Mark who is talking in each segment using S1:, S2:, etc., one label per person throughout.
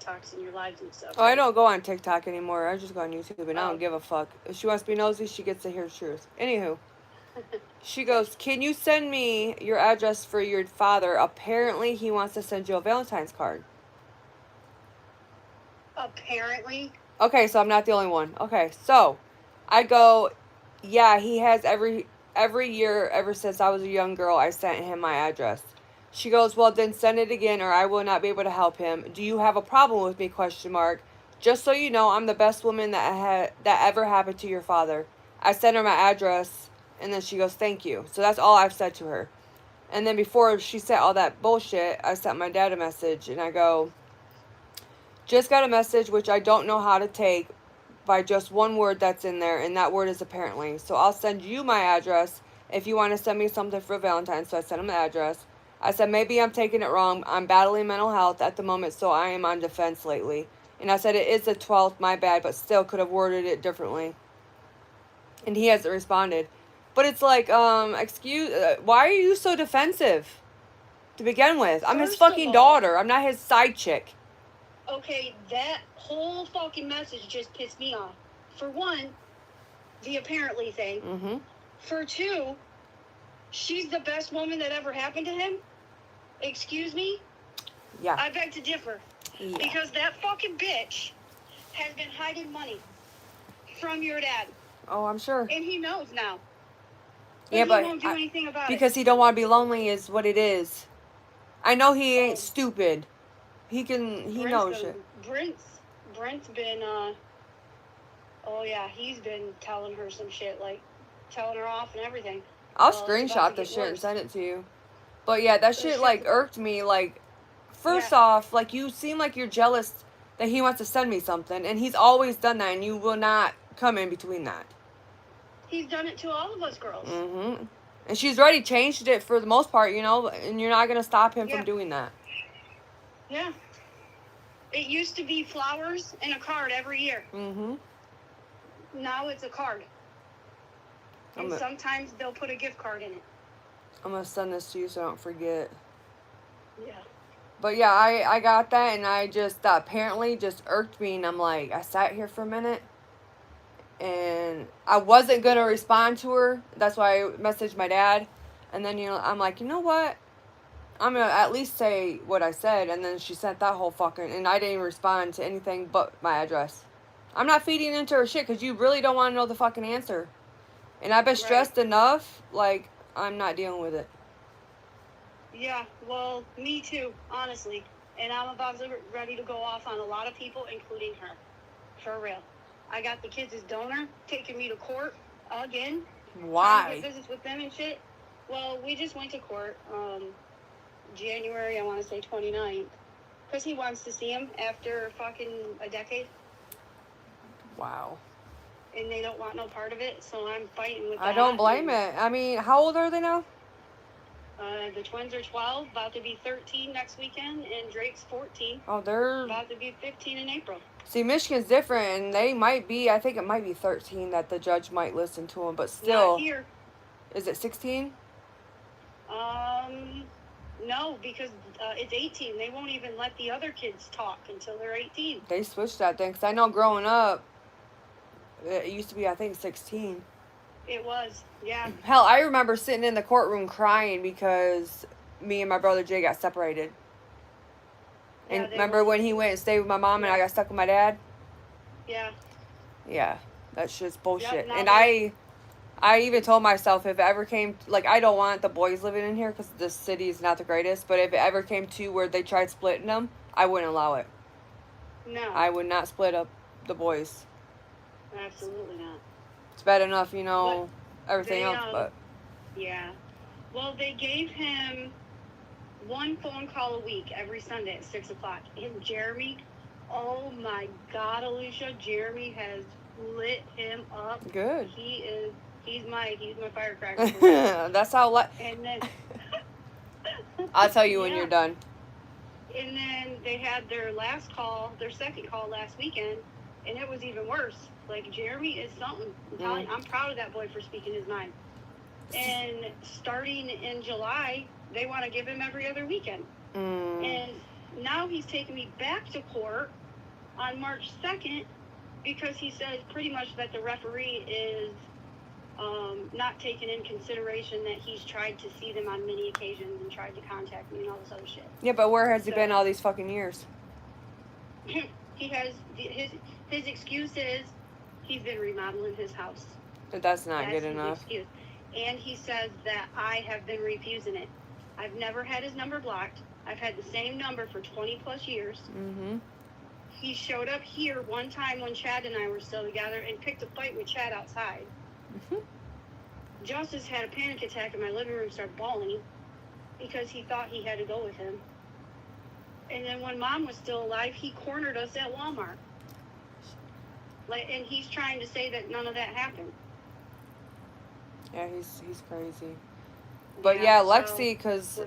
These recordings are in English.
S1: TikToks in your lives and stuff.
S2: Oh, I don't go on TikTok anymore. I just go on YouTube, and I don't
S1: Oh.
S2: give a fuck. If she wants to be nosy, she gets to hear the truth. Anywho, she goes, "Can you send me your address for your father? Apparently, he wants to send you a Valentine's card."
S1: Apparently.
S2: Okay, so I'm not the only one. Okay, so I go, "Yeah, he has every year ever since I was a young girl. I sent him my address." She goes, "Well, then send it again, or I will not be able to help him. Do you have a problem with me? Question mark. Just so you know, I'm the best woman that ever happened to your father." I sent her my address, and then she goes, "Thank you." So that's all I've said to her. And then before she said all that bullshit, I sent my dad a message, and I go, "Just got a message which I don't know how to take by just one word that's in there, and that word is apparently. So I'll send you my address if you want to send me something for Valentine's." So I sent him the address. I said, "Maybe I'm taking it wrong. I'm battling mental health at the moment, so I am on defense lately." And I said, "It is the 12th, my bad, but still could have worded it differently." And he hasn't responded. But it's like, why are you so defensive to begin with? I'm his
S1: First of
S2: fucking
S1: all,
S2: daughter. I'm not his side chick.
S1: okay, that whole fucking message just pissed me off. For one, the apparently thing.
S2: Mm-hmm.
S1: For two, she's the best woman that ever happened to him? Excuse me?
S2: Yeah.
S1: I beg to differ.
S2: Yeah.
S1: Because that fucking bitch has been hiding money from your dad.
S2: Oh, I'm sure.
S1: And he knows now. But
S2: Yeah,
S1: he
S2: but
S1: won't do anything about
S2: because
S1: it.
S2: he don't want to be lonely is what it is. I know he ain't stupid. He knows it.
S1: Brent's been, oh yeah, he's been telling her some shit, like, telling her off and everything.
S2: I'll screenshot the shit and send it to you. But yeah, that shit, like, irked me. Like, first off, like, you seem like you're jealous that he wants to send me something, and he's always done that, and you will not come in between that.
S1: He's done it to all of us girls.
S2: Mm-hmm. And she's already changed it for the most part, you know, and you're not going to stop him from doing that.
S1: Yeah. It used to be flowers and a card every year.
S2: Mm-hmm.
S1: Now it's a card. And sometimes they'll put a gift card in it.
S2: I'm going to send this to you so I don't forget.
S1: Yeah.
S2: But yeah, I got that, and I just, that apparently just irked me, and I'm like, I sat here for a minute, and I wasn't going to respond to her. That's why I messaged my dad. And then, you know, I'm like, you know what? I'm going to at least say what I said. And then she sent that whole fucking, and I didn't even respond to anything but my address. I'm not feeding into her shit because you really don't want to know the fucking answer. And I've been stressed enough, like, I'm not dealing with it.
S1: Yeah, well, me too, honestly. And I'm about to ready to go off on a lot of people, including her. For real. I got the kids as donor, taking me to court again.
S2: Why?
S1: Trying to get business with them and shit. Well, we just went to court January, I want to say 29th. Because he wants to see him after fucking a decade.
S2: Wow.
S1: And they don't want no part of it, so I'm fighting with that.
S2: I don't blame it. I mean, how old are they now?
S1: The twins are 12, about to be 13 next weekend, and Drake's 14.
S2: Oh, they're
S1: about to be 15 in April.
S2: See, Michigan's different, and they might be, I think it might be 13 that the judge might listen to them, but still.
S1: Not here.
S2: Is it 16?
S1: No, because it's 18. They won't even let the other kids talk until they're 18.
S2: They switched that thing, because I know growing up, it used to be, I think, 16.
S1: It was, yeah.
S2: Hell, I remember sitting in the courtroom crying because me and my brother Jay got separated. And remember when he went and stayed with my mom and I got stuck with my dad?
S1: Yeah.
S2: Yeah, that shit's bullshit.
S1: Yep,
S2: and I even told myself if it ever came, like, I don't want the boys living in here because the city is not the greatest, but if it ever came to where they tried splitting them, I wouldn't allow it.
S1: No.
S2: I would not split up the boys.
S1: Absolutely not.
S2: It's bad enough, you know, everything else, but...
S1: Yeah. Well, they gave him one phone call a week every Sunday at 6 o'clock. And Jeremy, oh my God, Alicia, Jeremy has lit him up.
S2: Good.
S1: He's my firecracker.
S2: That's how...
S1: And then...
S2: I'll tell you when you're done.
S1: And then they had their second call last weekend, and it was even worse. Like, Jeremy is something. I'm proud of that boy for speaking his mind. And starting in July, they want to give him every other weekend. And now he's taking me back to court on March 2nd because he says pretty much that the referee is not taking in consideration that he's tried to see them on many occasions and tried to contact me and all this other shit.
S2: Yeah, but where has he been all these fucking years?
S1: He has his excuse is he's been remodeling his house.
S2: But that's not good enough.
S1: Excuse. And he says that I have been refusing it. I've never had his number blocked. I've had the same number for 20 plus years.
S2: Mm-hmm.
S1: He showed up here one time when Chad and I were still together and picked a fight with Chad outside.
S2: Mm-hmm.
S1: Justice had a panic attack in my living room, started bawling because he thought he had to go with him. And then when Mom was still alive, he cornered us at Walmart. And he's trying to say that none of that happened.
S2: Yeah, he's crazy. But yeah, Lexi, because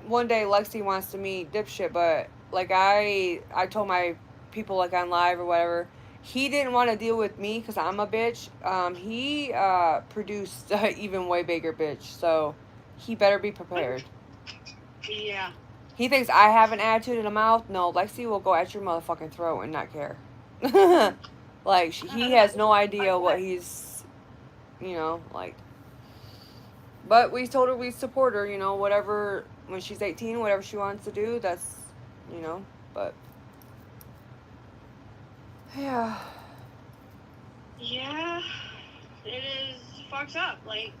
S2: one day Lexi wants to meet Dipshit, but like I told my people like on live or whatever, he didn't want to deal with me because I'm a bitch. He produced an even way bigger bitch, so he better be prepared.
S1: Yeah.
S2: He thinks I have an attitude in the mouth. No, Lexi will go at your motherfucking throat and not care. Like, he has no idea what he's, you know, like. But we told her we support her, you know, whatever, when she's 18, whatever she wants to do, that's, you know, but. Yeah.
S1: Yeah, it is fucked up. Like,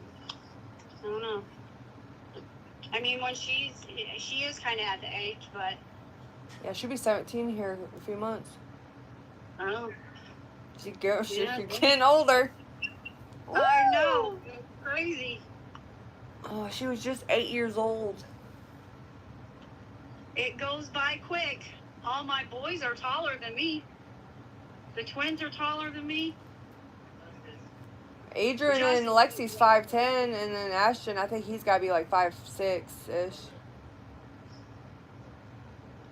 S1: I don't know. I mean, when she is kind of at the age, but.
S2: Yeah, she'll be 17 here in a few months.
S1: Oh.
S2: She's getting older.
S1: I know. It's crazy.
S2: Oh, she was just 8 years old.
S1: It goes by quick. All my boys are taller than me. The twins are taller than me.
S2: Adrian and Lexi's 5'10", and then Ashton, I think he's got to be like 5'6"-ish.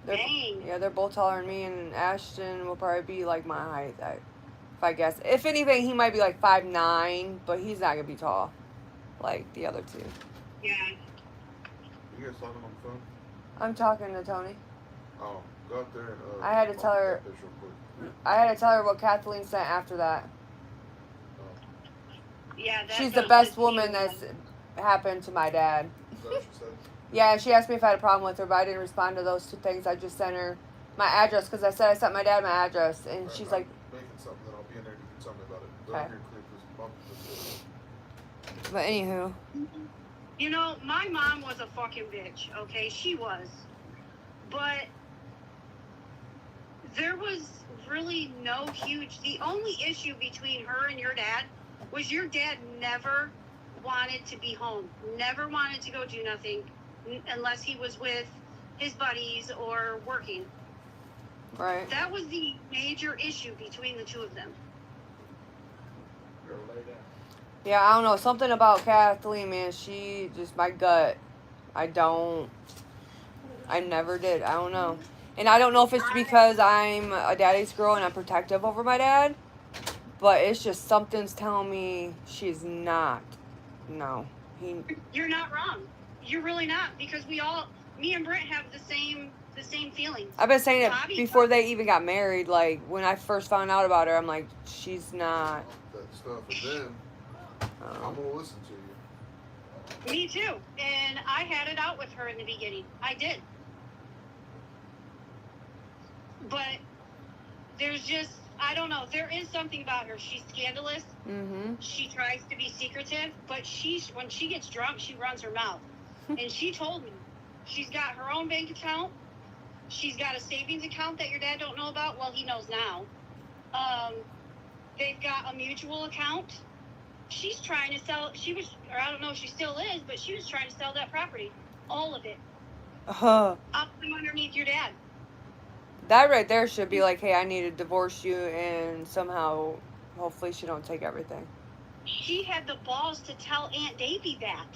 S1: Dang.
S2: Yeah, they're both taller than me, and Ashton will probably be like my height, if I guess. If anything, he might be like 5'9", but he's not going to be tall like the other two.
S1: Yeah.
S3: You guys talking on the phone?
S2: I'm talking to Tony.
S3: Oh, go out there and
S2: I had to tell her. I had to tell her what Kathleen sent after that.
S1: Yeah,
S2: she's the best woman that's happened to my dad.
S3: Is that what she said?
S2: Yeah, she asked me if I had a problem with her, but I didn't respond to those two things. I just sent her my address because I said I sent my dad my address, and she's like,
S3: making something, then I'll be in there. You can tell me about it.
S2: Okay.
S3: Here, clear this bump.
S2: But anywho.
S1: You know, my mom was a fucking bitch, okay? She was. But there was really no huge... The only issue between her and your dad was your dad never wanted to be home. Never wanted to go do nothing unless he was with his buddies or working.
S2: Right.
S1: That was the major issue between the two of them.
S2: Yeah, I don't know. Something about Kathleen, man. She just, my gut. I never did. I don't know. And I don't know if it's because I'm a daddy's girl and I'm protective over my dad. But it's just something's telling me she's not. No.
S1: You're not wrong. You're really not. Because me and Brent have the same feelings.
S2: I've been saying it before they even got married. Like, when I first found out about her, I'm like, she's not.
S3: That stuff. And then, I'm going to listen to you.
S1: Me too. And I had it out with her in the beginning. I did. But there's just, I don't know. There is something about her. She's scandalous.
S2: Mm-hmm.
S1: She tries to be secretive. But when she gets drunk, she runs her mouth. And she told me she's got her own bank account. She's got a savings account that your dad don't know about. Well, he knows now. They've got a mutual account. She's trying to sell, or I don't know if she still is, but she was trying to sell that property. All of it. Up from underneath your dad.
S2: That right there should be like, hey, I need to divorce you, and somehow, hopefully she don't take everything.
S1: She had the balls to tell Aunt Davy that.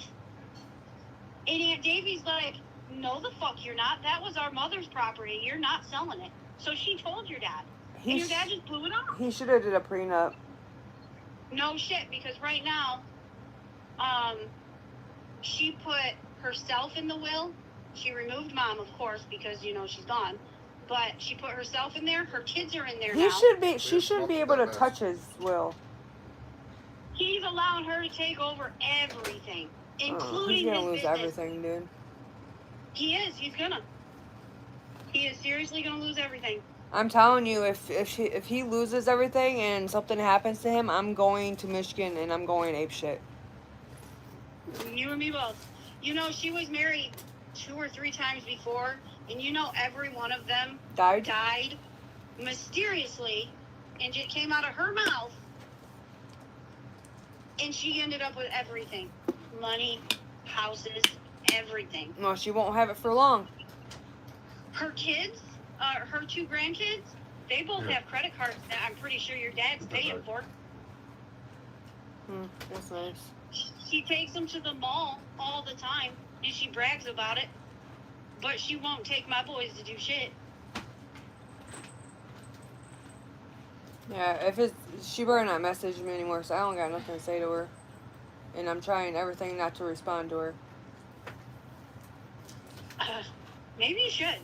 S1: And Aunt Davy's like, no the fuck you're not. That was our mother's property. You're not selling it. So she told your dad. And your dad just blew it off.
S2: He should have did a prenup.
S1: No shit, because right now, she put herself in the will, She removed mom, of course, because, you know, she's gone. But she put herself in there. Her kids are in there
S2: He
S1: now.
S2: should be. She shouldn't be able to touch his will.
S1: He's allowing her to take over everything, including
S2: he's gonna
S1: his
S2: lose
S1: business.
S2: everything, dude.
S1: He is. He's gonna. He is seriously gonna lose everything.
S2: I'm telling you, if he loses everything and something happens to him, I'm going to Michigan and I'm going apeshit.
S1: You and me both. You know, she was married 2 or 3 times before, and you know every one of them died mysteriously, and it came out of her mouth, and she ended up with everything. Money, houses, everything.
S2: No, she won't have it for long.
S1: Her kids, her 2 grandkids, they both have credit cards that I'm pretty sure your dad's paying for.
S2: That's nice.
S1: She takes them to the mall all the time, and she brags about it, but she won't take my boys to do shit.
S2: Yeah, she better not message me anymore, so I don't got nothing to say to her. And I'm trying everything not to respond to her.
S1: Maybe you should.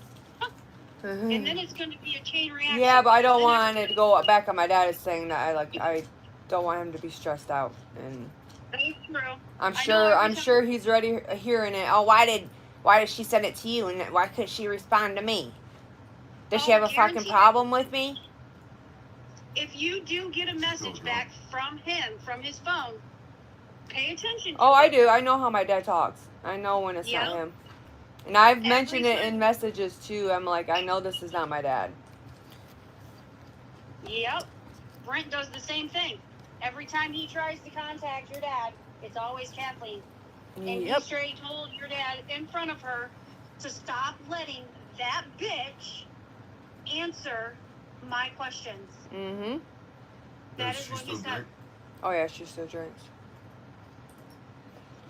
S1: And then it's going to be a chain reaction.
S2: Yeah, but I don't want it to go back on my dad is saying that I don't want him to be stressed out. And
S1: that's true.
S2: I'm sure he's ready hearing it. Oh, why did she send it to you, and why couldn't she respond to me? Does she have a fucking problem with me?
S1: If you do get a message back from him, from his phone, pay attention to
S2: it. I do. I know how my dad talks. I know when it's not him. And I've mentioned it in messages, too. I'm like, I know this is not my dad.
S1: Yep. Brent does the same thing. Every time he tries to contact your dad, it's always Kathleen. And he straight told your dad in front of her to stop letting that bitch answer my questions.
S2: Mm-hmm.
S1: That is what he said.
S2: Oh, yeah, she still drinks.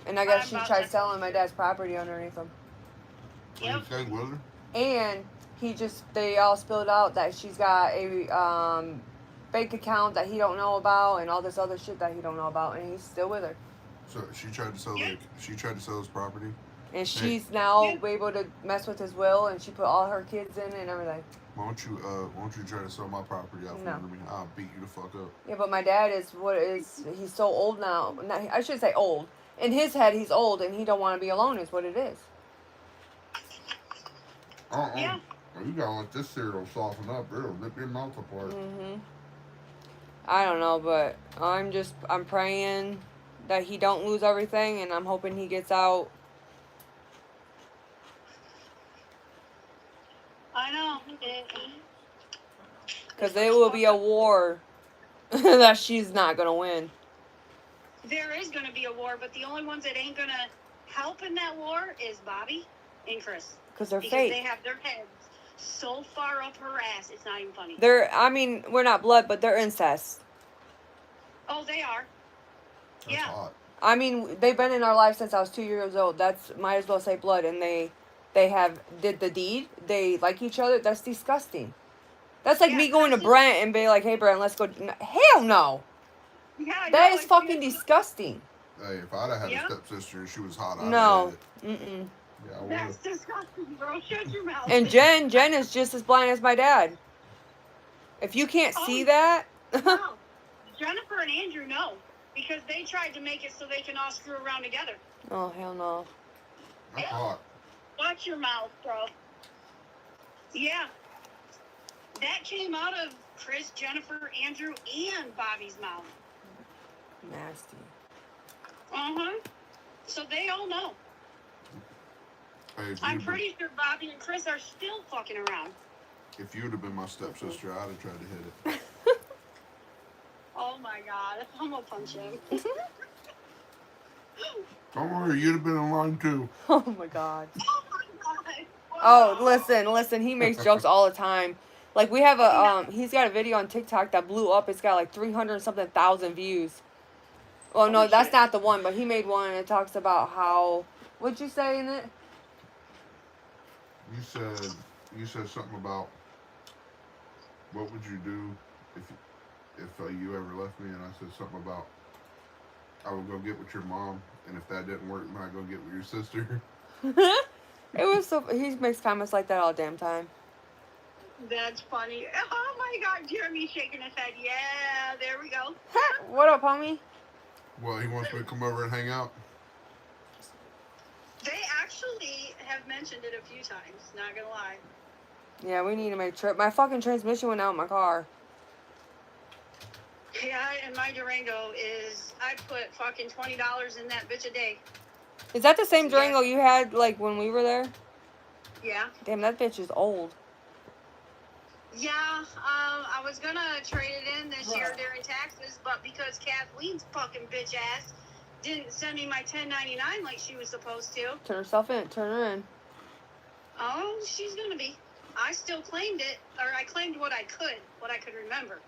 S2: And I guess she tried selling my dad's property underneath him.
S1: Yep.
S2: And they all spilled out that she's got a bank account that he don't know about and all this other shit that he don't know about, and he's still with her.
S3: So she tried to sell his property?
S2: And she's now able to mess with his will, and she put all her kids in and everything.
S3: Why don't you try to sell my property out from under me? I'll beat you the fuck up.
S2: Yeah, but my dad he's so old now. I shouldn't say old. In his head, he's old, and he don't want to be alone is what it is.
S1: Yeah.
S3: You gotta let this cereal soften up. It'll rip your mouth apart.
S2: Mm-hmm. I don't know, but I'm praying that he don't lose everything, and I'm hoping he gets out.
S1: I know.
S2: Because it will be a war that she's not going to win.
S1: There is going to be a war, but the only ones that ain't going to help in that war is Bobby and Chris.
S2: Because they're fake.
S1: They have their heads so far up her ass, it's not even funny.
S2: We're not blood, but they're incest.
S1: Oh, they are.
S3: That's hot.
S2: I mean, they've been in our life since I was 2 years old. That's, might as well say blood. And they did the deed. They like each other. That's disgusting. That's like me going to Brent and be like, hey, Brent, let's go. Hell no.
S1: Yeah,
S2: that is fucking disgusting.
S3: Hey, if I'd have had a stepsister and she was hot, I'd
S2: no.
S3: have had it.
S2: Mm-mm.
S3: Yeah,
S1: that's disgusting, bro. Shut your mouth.
S2: And Jen is just as blind as my dad. If you can't see that.
S1: No. Jennifer and Andrew know. Because they tried to make it so they can all screw around together.
S2: Oh, hell no.
S3: That's hot.
S1: Watch your mouth, bro. Yeah. That came out of Chris, Jennifer, Andrew, and Bobby's mouth.
S2: Nasty.
S1: Uh-huh. So they all know.
S3: Hey,
S1: I'm pretty sure Bobby and Chris are still fucking around.
S3: If you would have been my stepsister, I'd have tried to hit it.
S1: Oh my God. I'm gonna punch him.
S3: Don't worry, you'd have been in line too.
S2: Oh my God.
S1: Oh my God.
S2: Wow. Oh, listen, he makes jokes all the time. Like we have he's got a video on TikTok that blew up. It's got like 300-something thousand views. Well, no, that's not the one, but he made one and it talks about how, what'd you say in it?
S3: You said something about what would you do if you ever left me, and I said something about I would go get with your mom, and if that didn't work, then I'd go get with your sister.
S2: It was so. He makes comments like that all the damn time.
S1: That's funny. Oh my God, Jeremy's shaking his head. Yeah, there we go.
S2: What up, homie?
S3: Well, he wants me to come over and hang out.
S1: They actually have mentioned it a few times, not gonna lie.
S2: Yeah, we need to make a trip. My fucking transmission went out in my car.
S1: Yeah, and my Durango is, I put fucking $20 in that bitch a day.
S2: Is that the same
S1: Yeah.
S2: Durango you had, like, when we were there?
S1: Yeah.
S2: Damn, that bitch is old.
S1: Yeah, I was gonna trade it in this year during taxes, but because Kathleen's fucking bitch ass didn't send me my 1099 like she was supposed to.
S2: Turn herself in. Turn her in.
S1: Oh, she's gonna be. I still claimed it, or I claimed what I could remember.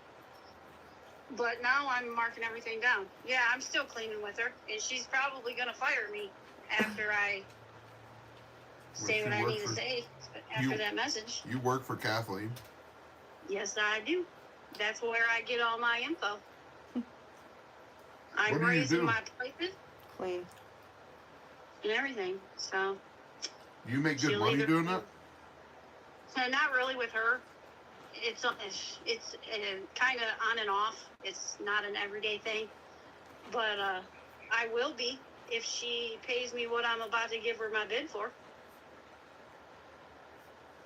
S1: But now I'm marking everything down. Yeah, I'm still cleaning with her, and she's probably gonna fire me after I say what I need to say after that message.
S3: You work for Kathleen.
S1: Yes, I do. That's where I get all my info. I'm
S3: What do you
S1: raising
S3: do?
S1: my places
S2: Clean.
S1: and everything, so.
S3: You make good
S1: she'll
S3: money
S1: either-
S3: doing that?
S1: So not really with her. It's kind of on and off. It's not an everyday thing, but I will be if she pays me what I'm about to give her my bid for.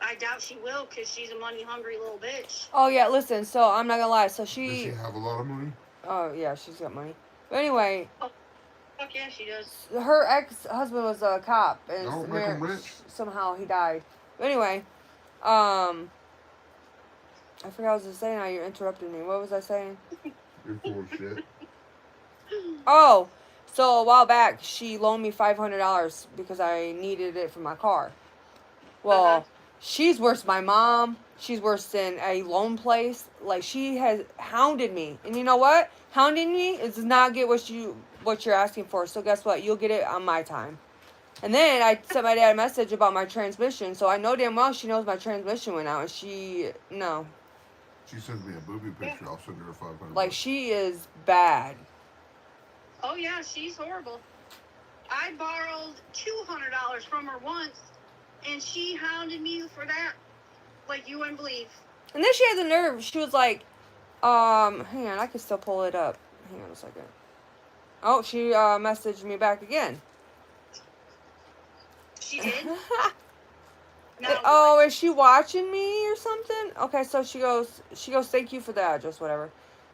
S1: I doubt she will, because she's a money-hungry little bitch.
S2: Oh, yeah, listen, so I'm not gonna lie. So
S3: Does she have a lot of money?
S2: Oh, yeah, she's got money. But anyway,
S1: Fuck yeah, she does.
S2: her ex-husband was a cop, and
S3: Don't make him rich.
S2: somehow he died. But anyway, I forgot what I was saying. Now you're interrupting me. What was I saying?
S3: You're full of shit.
S2: Oh, so a while back, she loaned me $500 because I needed it for my car. Well, she's worse than my mom. She's worse than a loan place. Like, she has hounded me. And you know what? Hounding me does not get what you're asking for. So guess what? You'll get it on my time. And then I sent my dad a message about my transmission. So I know damn well she knows my transmission went out. And no.
S3: She sends me a booby picture. I'll send her a 500.
S2: Like, she is bad.
S1: Oh yeah, she's horrible. I borrowed $200 from her once, and she hounded me for that like you wouldn't believe.
S2: And then she had the nerve. She was like, hang on, I can still pull it up. Hang on a second. Oh, she messaged me back again.
S1: She did?
S2: Oh, is she watching me or something? Okay, so she goes, thank you for the address, whatever.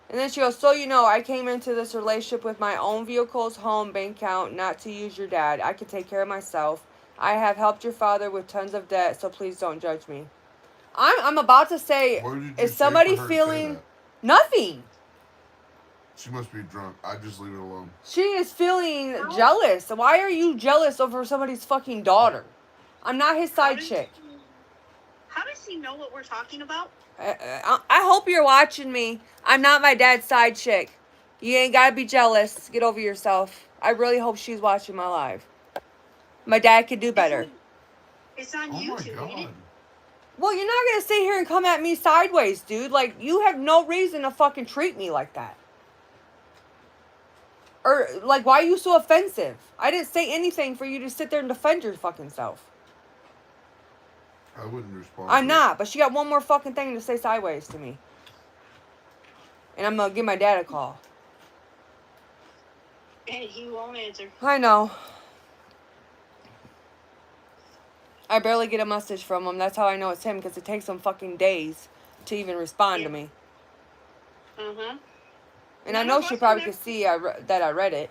S2: And then she goes, so you know, I came into this relationship with my own vehicles, home, bank account, not to use your dad. I can take care of myself. I have helped your father with tons of debt, so please don't judge me. I'm about to say,
S3: What did you
S2: is
S3: say
S2: somebody
S3: for her to say
S2: feeling
S3: that?
S2: nothing?
S3: She must be drunk. I just leave it alone.
S2: She is feeling jealous. Why are you jealous over somebody's fucking daughter? I'm not his side chick.
S1: How does he know what we're talking about?
S2: I hope you're watching me. I'm not my dad's side chick. You ain't gotta be jealous. Get over yourself. I really hope she's watching my live. My dad could do better.
S1: It's on
S3: Oh my
S1: YouTube, ain't it?
S3: god.
S2: Well, you're not gonna sit here and come at me sideways, dude. Like, you have no reason to fucking treat me like that. Or, like, why are you so offensive? I didn't say anything for you to sit there and defend your fucking self.
S3: I wouldn't respond.
S2: I'm not, but she got one more fucking thing to say sideways to me. And I'm gonna give my dad a call.
S1: And he won't answer.
S2: I know. I barely get a message from him. That's how I know it's him, because it takes him fucking days to even respond to me.
S1: Uh-huh.
S2: And I know she probably could see that I read it.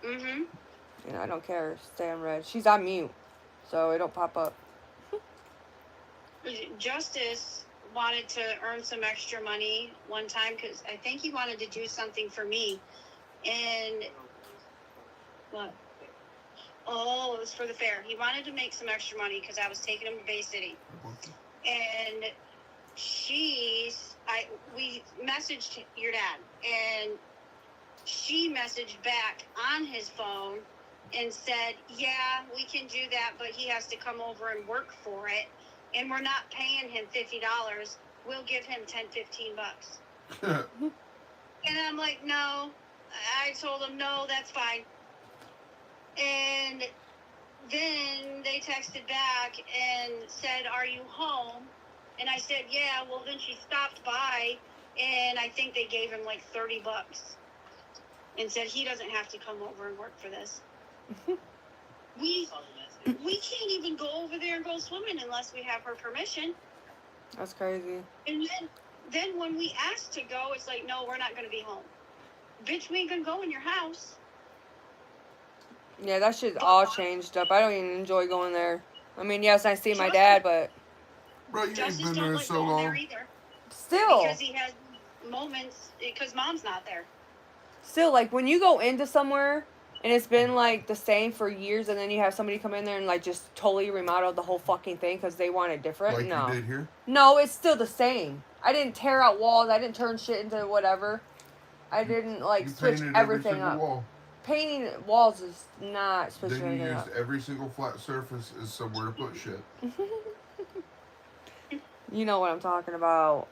S1: Mm-hmm.
S2: You know, I don't care. Stay on red. She's on mute, so it don't pop up.
S1: Justice wanted to earn some extra money one time because I think he wanted to do something for me. And what? Oh, it was for the fair. He wanted to make some extra money because I was taking him to Bay City. And we messaged your dad, and she messaged back on his phone and said, yeah, we can do that, but he has to come over and work for it. And we're not paying him $50. We'll give him $10-15. And I'm like, no. I told him, no, that's fine. And then they texted back and said, "Are you home?" And I said, "Yeah." Well, then she stopped by, and I think they gave him like $30 and said he doesn't have to come over and work for this. we can't even go over there and go swimming unless we have her permission.
S2: That's crazy.
S1: And then when we asked to go, it's like, "No, we're not going to be home." Bitch, we ain't going to go in your house.
S2: Yeah, that shit's all changed up. I don't even enjoy going there. I mean, yes, I see my dad, but
S3: Bro, you ain't
S1: Justice
S3: been
S1: don't
S3: there
S1: like
S3: so
S1: going
S3: long.
S1: there either.
S2: still,
S1: Because he has moments, because mom's not there.
S2: like when you go into somewhere and it's been like the same for years, and then you have somebody come in there and like just totally remodel the whole fucking thing because they want it different.
S3: Like
S2: No,
S3: you did here?
S2: no, it's still the same. I didn't tear out walls. I didn't turn shit into whatever. I didn't like
S3: You
S2: switch
S3: painted
S2: everything
S3: every single
S2: up.
S3: wall.
S2: Painting walls is not switching
S3: Then you
S2: anything
S3: used
S2: up.
S3: every single flat surface as somewhere to put shit.
S2: You know what I'm talking about.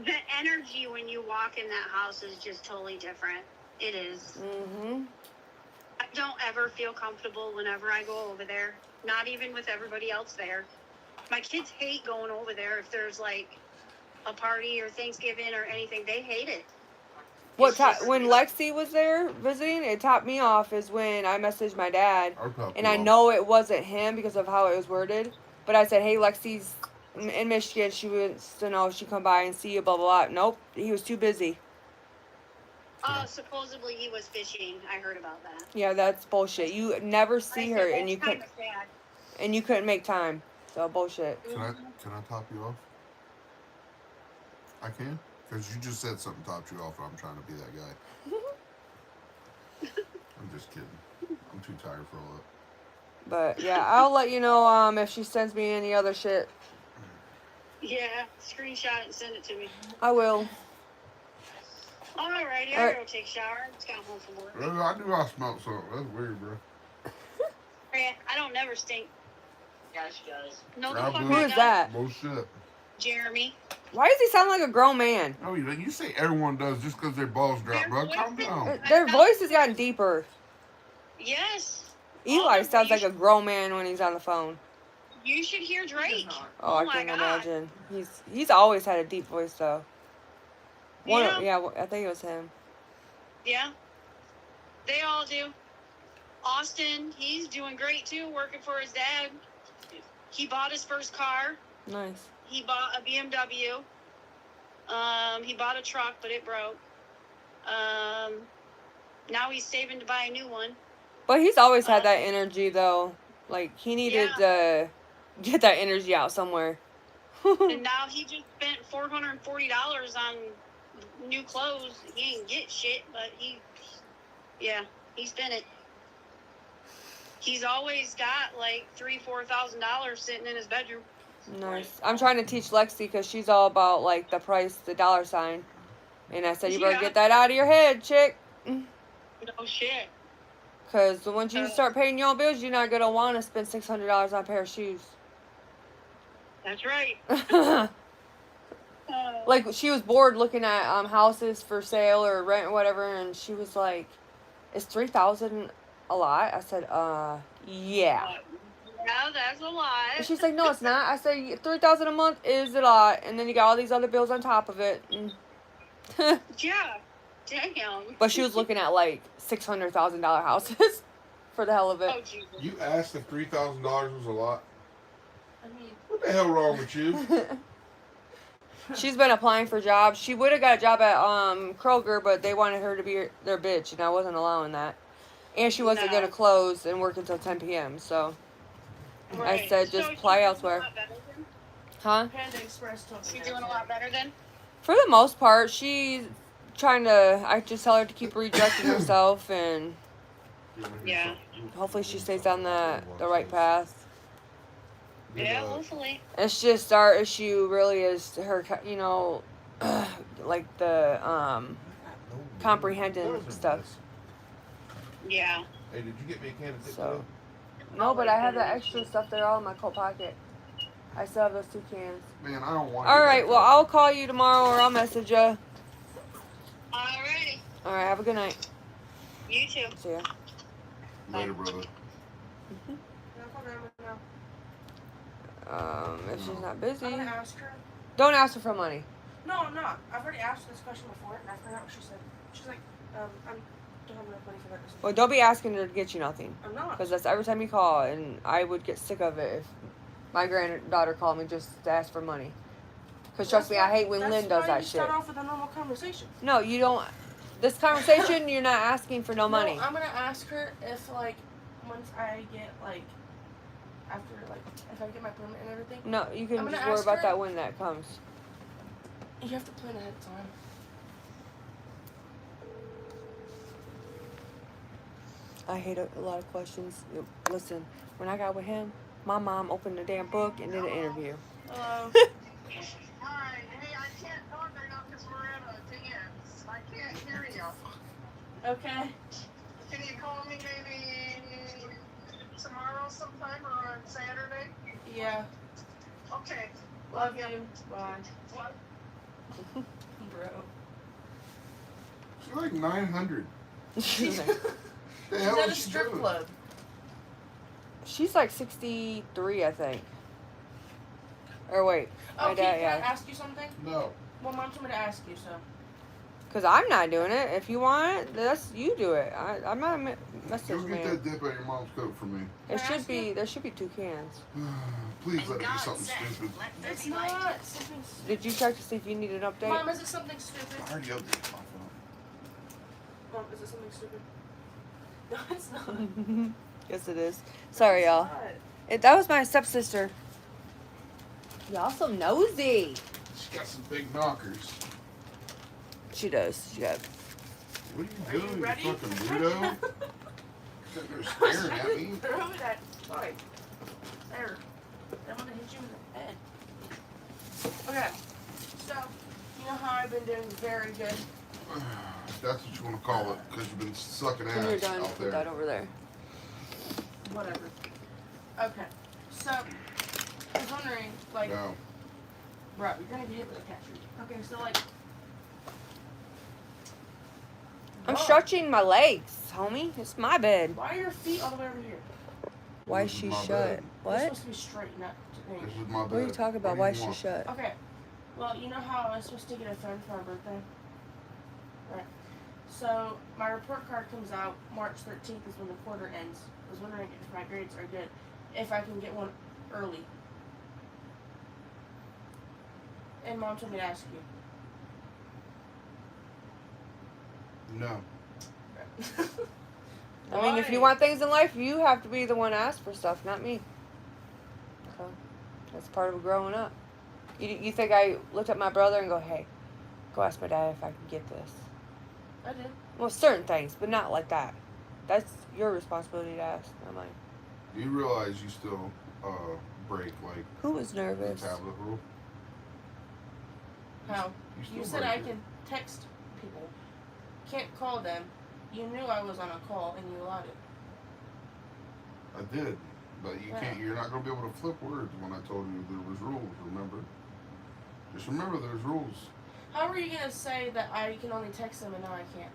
S1: The energy when you walk in that house is just totally different. It is.
S2: Mm-hmm.
S1: I don't ever feel comfortable whenever I go over there. Not even with everybody else there. My kids hate going over there if there's like a party or Thanksgiving or anything. They hate it.
S2: When
S1: It's
S2: Lexi was there visiting, it topped me off is when I messaged my dad,
S3: Our top
S2: and I
S3: off.
S2: know it wasn't him because of how it was worded, but I said, "Hey, Lexi's in Michigan. She wants to know if she come by and see you." Blah blah blah. Nope, he was too busy.
S1: supposedly he was fishing. I heard about that.
S2: Yeah, that's bullshit. You never see her, and you
S1: couldn't.
S2: couldn't make time. So bullshit.
S3: Can I top you off? I can? Because you just said something topped you off and I'm trying to be that guy. I'm just kidding. I'm too tired for all that.
S2: But yeah, I'll let you know if she sends me any other shit.
S1: Yeah, screenshot it and send it to me.
S2: I will.
S1: Alrighty,
S2: All
S1: I
S2: right.
S1: gotta go take a shower. I just got home from work.
S3: I knew I smelled something. That's weird, bro.
S1: Yeah, I don't never stink. Yeah, she does. No, the fuck
S2: Who
S1: I
S2: is
S1: don't.
S2: that?
S3: Bullshit.
S1: Jeremy.
S2: Why does he sound like a grown man?
S3: No, you say everyone does just because their balls drop,
S1: Their
S3: bro.
S1: voice
S3: Calm
S1: is-
S3: down.
S2: Their voice has gotten deeper.
S1: Yes.
S2: Eli sounds like a grown man when he's on the phone.
S1: You should hear Drake.
S2: Oh, I
S1: my
S2: can
S1: God.
S2: imagine. He's always had a deep voice though.
S1: Yeah.
S2: I think it was him.
S1: Yeah. They all do. Austin, he's doing great too, working for his dad. He bought his first car.
S2: Nice.
S1: He bought a BMW. He bought a truck, but it broke. Now he's saving to buy a new one.
S2: But he's always had that energy though. Like he needed to get that energy out somewhere.
S1: And now he just spent $440 on new clothes. He ain't get shit, but he spent it. He's always got like $3,000-$4,000 sitting in his bedroom.
S2: Nice. I'm trying to teach Lexi because she's all about like the price, the dollar sign. And I said, you better get that out of your head, chick.
S1: No shit.
S2: Because once you start paying your own bills, you're not going to want to spend $600 on a pair of shoes.
S1: That's right.
S2: Like, she was bored looking at houses for sale or rent or whatever, and she was like, is $3,000 a lot? I said, yeah.
S1: Yeah, that's a lot.
S2: And she's like, no, it's not. I said, $3,000 a month is a lot, and then you got all these other bills on top of it.
S1: Yeah. Damn.
S2: But she was looking at like $600,000 houses for the hell of it.
S1: Oh, Jesus.
S3: You asked if $3,000 was a lot. What the hell wrong with you?
S2: She's been applying for jobs. She would have got a job at Kroger, but they wanted her to be their bitch, and I wasn't allowing that. And she wasn't going to close and work until 10 p.m., so I said just apply elsewhere. Huh?
S1: Panda Express She's doing a lot better then?
S2: For the most part, she's trying to, I just tell her to keep redirecting herself, and
S1: Yeah.
S2: hopefully she stays on the right path.
S1: Yeah, hopefully.
S2: It's just our issue really is her, like the comprehending stuff.
S1: Yeah.
S3: Hey, did you get me a can of
S2: So, no, but I have that extra stuff there all in my coat pocket. I still have those 2 cans.
S3: Man, I don't want
S2: All right, well, I'll call you tomorrow or I'll message you.
S1: Alrighty.
S2: All right, have a good night.
S1: You too.
S2: See ya.
S3: Later, brother.
S4: Can I call Grandma now?
S2: If she's not busy.
S4: I'm gonna ask her.
S2: Don't ask her for money.
S4: No, I'm not. I've already asked her this question before, and I forgot what she said. She's like, I don't have enough money for that.
S2: Well, don't be asking her to get you nothing.
S4: I'm not.
S2: Because that's every time you call, and I would get sick of it if my granddaughter called me just to ask for money. Because trust me, I hate when Lynn does that shit.
S4: Start off with a normal conversation.
S2: No, you don't. This conversation, you're not asking for no money.
S4: I'm gonna ask her if like once I get like after like if I get my permit and everything.
S2: No, you can just worry about that when that comes.
S4: You have to plan ahead of time.
S2: I hate a lot of questions. Listen, when I got with him, my mom opened a damn book and did an interview.
S4: Hello.
S5: Hi. Hey, I can't talk right now because we're at a dance. I can't hear you.
S4: Okay.
S5: Can you call me maybe tomorrow sometime or on Saturday?
S4: Yeah.
S5: Okay.
S4: Love you. Bye.
S5: What?
S4: Bro.
S3: She's like 900.
S4: She's
S3: The hell
S4: at a
S3: is she
S4: strip
S3: doing?
S4: club.
S2: She's like 63, I think. Or wait, my
S4: Okay,
S2: dad,
S4: can I
S2: yeah.
S4: ask you something?
S3: No.
S4: Well, Mom told me to ask you, so.
S2: Because I'm not doing it. If you want it, you do it. I'm not
S3: Go
S2: messing
S3: get
S2: man.
S3: that dip out of your mom's coat for me.
S2: There
S4: Can I
S2: should
S4: ask
S2: be
S4: you?
S2: there should be 2 cans.
S3: Please let it be something stupid.
S4: It's not something stupid.
S2: Did you check to see if you need an update?
S4: Mom, is it something stupid?
S3: I already updated my phone.
S4: Mom, is it something stupid? No, it's not.
S2: Yes, it is. Sorry, y'all.
S4: It's
S2: That was my stepsister. Y'all so nosy.
S3: She got some big knockers.
S2: She does. She got.
S3: What are
S4: Are
S3: you
S4: you
S3: doing,
S4: ready?
S3: you fucking weirdo? Sitting there staring at me.
S4: Throw it at like there. I'm gonna hit you in the head. Okay, so you know how I've been doing very good.
S3: That's what you want to call it, because you've been sucking
S2: When you're
S3: ass
S2: done,
S3: out
S2: put
S3: there.
S2: that over there.
S4: Whatever. Okay, so I was wondering, like,
S3: No.
S4: bro, you're gonna get hit with a catcher. Okay, so like,
S2: I'm
S4: Whoa.
S2: stretching my legs, homie. It's my bed.
S4: Why are your feet all the way over here?
S2: Why
S3: This
S2: is
S3: is
S2: she
S3: my
S2: shut?
S3: bed.
S4: They're
S2: What?
S4: supposed to be straight, not
S3: This
S4: to
S3: is my bed.
S2: What are you talking about?
S3: What
S2: Why
S3: do
S2: is
S3: you
S2: she
S3: want?
S2: shut?
S4: Okay, well, you know how I was supposed to get a phone for my birthday? Right. So, my report card comes out March 13th is when the quarter ends. I was wondering if my grades are good, if I can get one early. And Mom told me to ask you.
S3: No.
S2: I mean, if you
S4: Why?
S2: want things in life, you have to be the one to ask for stuff, not me. Okay. That's part of growing up. You think I looked at my brother and go, hey, go ask my dad if I can get this?
S4: I did.
S2: Well, certain things, but not like that. That's your responsibility to ask, not mine.
S3: Do you realize you still break, like,
S2: Who was
S3: the
S2: nervous?
S3: tablet rule?
S4: How?
S3: still
S4: You said
S3: break
S4: I
S3: it.
S4: can text people. Can't call them. You knew I was on a call and you allowed it.
S3: I did, but you
S4: Yeah.
S3: can't. You're not gonna be able to flip words when I told you there was rules. Remember? Just remember there's rules.
S4: How are you gonna say that I can only text them and now I can't?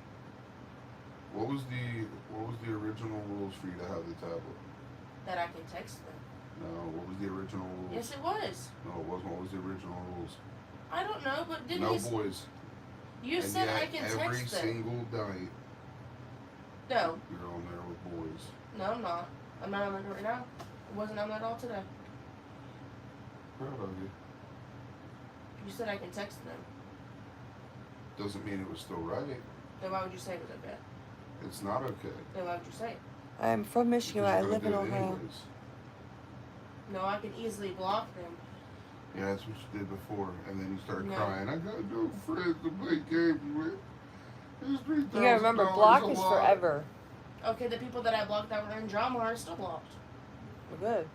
S3: What was the original rules for you to have the tablet?
S4: That I can text them.
S3: No. What was the original rules?
S4: Yes, it was.
S3: No, it wasn't. What was the original rules?
S4: I don't know, but didn't
S3: No
S4: you?
S3: boys.
S4: You
S3: And
S4: said
S3: yet,
S4: I can
S3: every
S4: text them.
S3: single night
S4: No,
S3: you're on there with boys.
S4: no, I'm not. I'm not on there right now. I wasn't on that all today.
S3: Proud of you.
S4: You said I can text them.
S3: Doesn't mean it was still right.
S4: Then why would you say it was okay?
S3: It's not okay.
S4: Then why would you say it?
S2: I'm from Michigan,
S3: Because
S2: I
S3: you're
S2: live in
S3: gonna do it
S2: Ohio.
S3: anyways.
S4: No, I can easily block them.
S3: Yeah, that's what you did before, and then you started
S4: No.
S3: crying. I got no friends to play games with. It's $3,000
S2: You gotta remember,
S3: a
S2: block is
S3: lot.
S2: forever.
S4: Okay, the people that I blocked that were in drama are still blocked.
S2: We're good.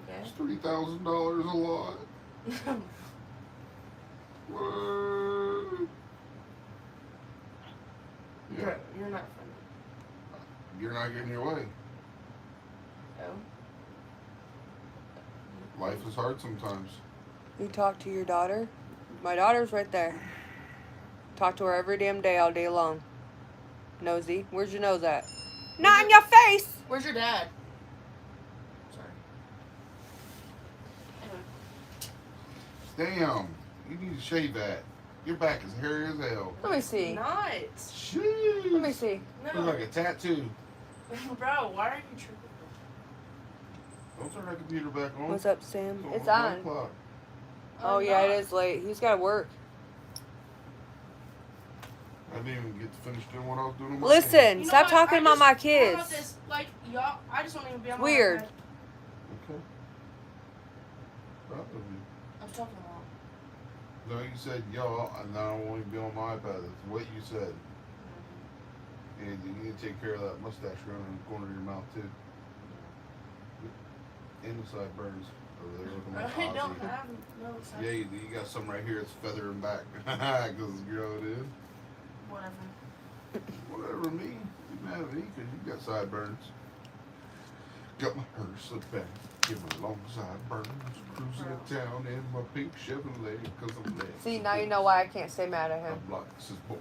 S4: Okay.
S3: It's $3,000 a lot. What? Yeah,
S4: Bro, you're not funny.
S3: you're not getting your way.
S4: No.
S3: Life is hard sometimes.
S2: You talk to your daughter? My daughter's right there. Talk to her every damn day, all day long. Nosy. Where's your nose at? Not in your face!
S4: Where's your dad?
S3: Damn. You need to shave that. Your back is hairy as hell.
S2: Let me see.
S4: Not.
S3: Jeez.
S2: Let me see.
S4: No.
S3: Looks like a tattoo.
S4: Bro, why are you tripping?
S3: Don't turn that computer back on.
S2: What's up, Sam? It's
S3: 1
S2: on.
S3: o'clock.
S2: Oh, yeah, it is late. He's got to work.
S3: I didn't even get to finish doing what I was doing on my
S2: Listen,
S3: phone.
S4: You know
S2: stop
S4: what?
S2: talking
S4: I
S2: about
S4: just-
S2: my
S4: How about
S2: kids.
S4: this? Like, y'all, I just don't even be on
S2: Weird.
S4: my iPad.
S3: Okay. Proud of you.
S4: I'm talking about.
S3: No, you said y'all, and I don't want to be on my iPad. That's what you said. And you need to take care of that mustache growing in the corner of your mouth, too. And the sideburns over there looking like
S4: I don't
S3: Ozzy.
S4: have no sense.
S3: Yeah, you got some right here. It's feathering back. Because you know what it is.
S4: Whatever.
S3: Whatever, me. You mad at me because you got sideburns. Got my hair slicked back. Give me long sideburns. Cruising to town in my pink Chevrolet because I'm late.
S2: See, now you know why I can't stay mad at him.
S3: I'm like, this is boys.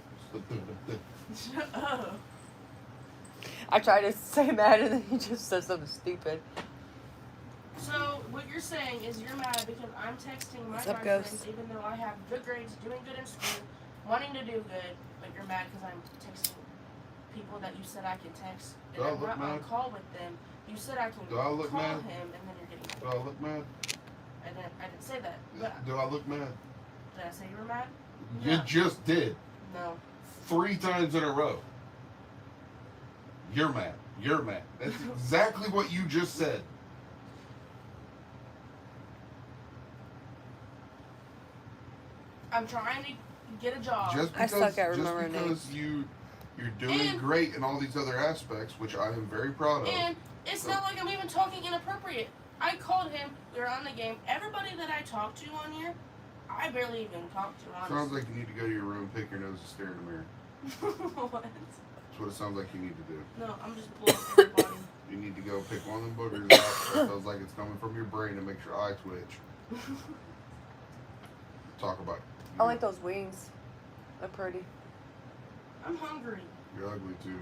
S4: Shut up.
S2: I tried to stay mad and then he just said something stupid.
S4: So, what you're saying is you're mad because I'm texting my
S2: What's up,
S4: guy friends
S2: Ghost?
S4: even though I have good grades, doing good in school, wanting to do good, but you're mad because I'm texting people that you said I can text, and
S3: Do I
S4: I'm
S3: look
S4: not on
S3: mad?
S4: call with them. You said I can
S3: Do I look
S4: call
S3: mad?
S4: him, and then you're getting
S3: Do
S4: mad.
S3: I look mad?
S4: I didn't say that. But
S3: Do I look mad?
S4: did I say you were mad?
S3: You
S4: No.
S3: just did.
S4: No.
S3: 3 times in a row. You're mad. You're mad. That's exactly what you just said.
S4: I'm trying to get a job.
S3: Just
S2: I
S3: because,
S2: suck at remembering
S3: just because you're doing
S4: And-
S3: great in all these other aspects, which I am very proud of.
S4: And it's not like I'm even talking inappropriate. I called him. We were on the game. Everybody that I talked to on here, I barely even talked to, honestly.
S3: Sounds like you need to go to your room, pick your nose, and stare in the mirror.
S4: What?
S3: That's what it sounds like you need to do.
S4: No, I'm just blowing everybody.
S3: You need to go pick one of them boogers out that feels like it's coming from your brain and makes your eye twitch. Talk about
S2: I like those wings. They're pretty.
S4: I'm hungry.
S3: You're ugly too.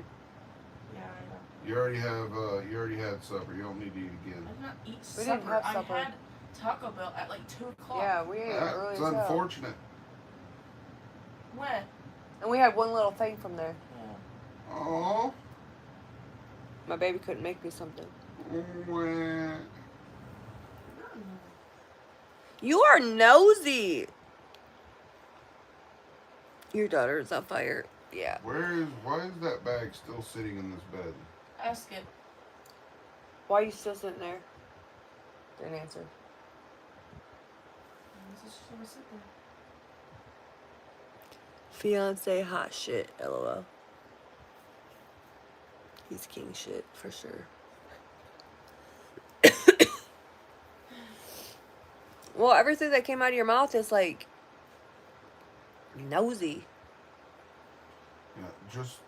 S4: Yeah, I know.
S3: You already had supper. You don't need to eat again.
S4: I did not eat
S2: We
S4: supper.
S2: didn't have
S4: I
S2: supper.
S4: had Taco Bell at like 2 o'clock.
S2: Yeah, we ate early
S3: That's
S2: as hell.
S3: unfortunate.
S4: When?
S2: And we had one little thing from there.
S4: Yeah.
S3: Oh.
S2: My baby couldn't make me something. You are nosy. Your daughter is on fire. Yeah.
S3: Why is that bag still sitting in this bed?
S4: Ask it.
S2: Why are you still sitting there? Didn't answer.
S4: This is just gonna sit there.
S2: Fiance hot shit. LOL. He's king shit for sure. Well, everything that came out of your mouth is like nosy.
S3: Yeah, just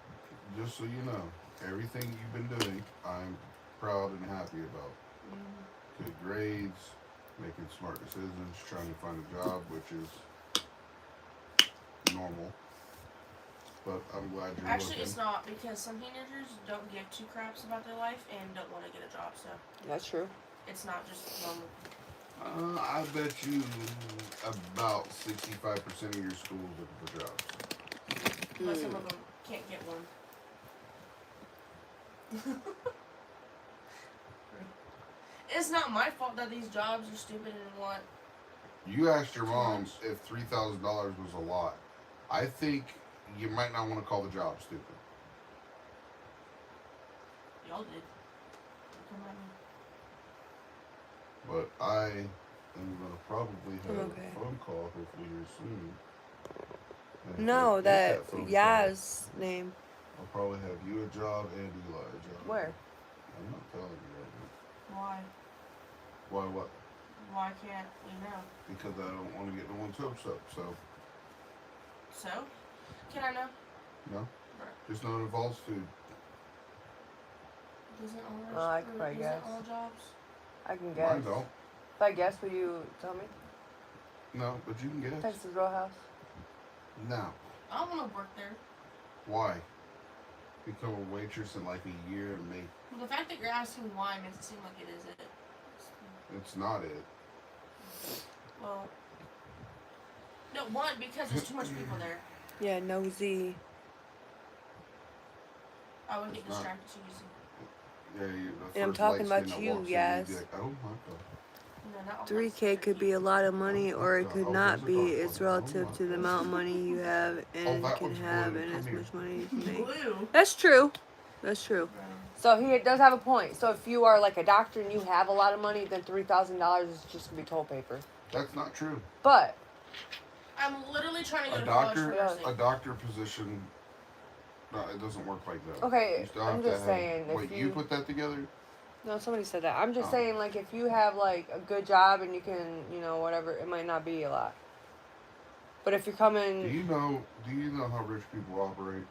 S3: so you know, everything you've been doing, I'm proud and happy about. Good grades, making smart decisions, trying to find a job, which is normal. But I'm glad you're
S4: Actually,
S3: looking.
S4: it's not because some teenagers don't give 2 craps about their life and don't want to get a job. So
S2: That's true.
S4: it's not just normal.
S3: I bet you about 65% of your school's looking for jobs.
S4: But some of them can't get one. It's not my fault that these jobs are stupid and want.
S3: You asked your mom if $3,000 was a lot. I think you might not want to call the job stupid.
S4: Y'all did. Come at me.
S3: But I am going to probably have
S2: Okay.
S3: a phone call hopefully here soon. And if I
S2: No,
S3: get
S2: that
S3: phone call,
S2: Yaz name.
S3: I'll probably have you a job and Eli a job.
S2: Where?
S3: I'm not telling you right
S4: Why?
S3: now. Why what?
S4: Why can't we know?
S3: Because I don't want to get no one's hopes up. So,
S4: So? Can I know?
S3: no. Just know it involves food.
S4: Doesn't all
S2: Well, I could
S4: or
S2: probably
S4: isn't
S2: guess.
S4: all jobs?
S2: I can guess.
S3: Mine don't.
S2: If I guess, will you tell me?
S3: No, but you can guess.
S2: Texas Roadhouse.
S3: No.
S4: I don't want to work there.
S3: Why? Become a waitress in like a year and make.
S4: The fact that you're asking why makes it seem like it is it.
S3: It's not it.
S4: Well, No, one, because there's too much people there.
S2: Yeah, nosy.
S4: I would get
S3: It's not-
S4: distracted too easy.
S3: Yeah, the
S2: And I'm
S3: first
S2: talking
S3: light
S2: about
S3: skin that
S2: you,
S3: walks in,
S2: yes.
S3: you'd be like, oh my god.
S4: No, not all
S2: 3K could be a lot of money, or it could not be. It's relative to the amount of money you have and
S3: that
S2: can
S3: one's
S2: have,
S3: blue.
S2: and
S3: Come
S2: as
S3: here.
S2: much money you can make.
S4: Blue.
S2: That's true. That's true.
S4: Brown.
S2: So he does have a point. So if you are like a doctor and you have a lot of money, then $3,000 is just gonna be toll paper.
S3: That's not true.
S2: But
S4: I'm literally trying to go
S3: A
S4: to college
S3: doctor,
S4: for nursing.
S3: a doctor position, no, it doesn't work like that.
S2: okay,
S3: You still
S2: I'm
S3: have to
S2: just
S3: have-
S2: saying
S3: Wait,
S2: if
S3: you put that together?
S2: no, somebody said that. I'm just
S3: Oh.
S2: saying like if you have like a good job and you can, you know, whatever, it might not be a lot. But if you're
S3: Do
S2: coming,
S3: you know how rich people operate?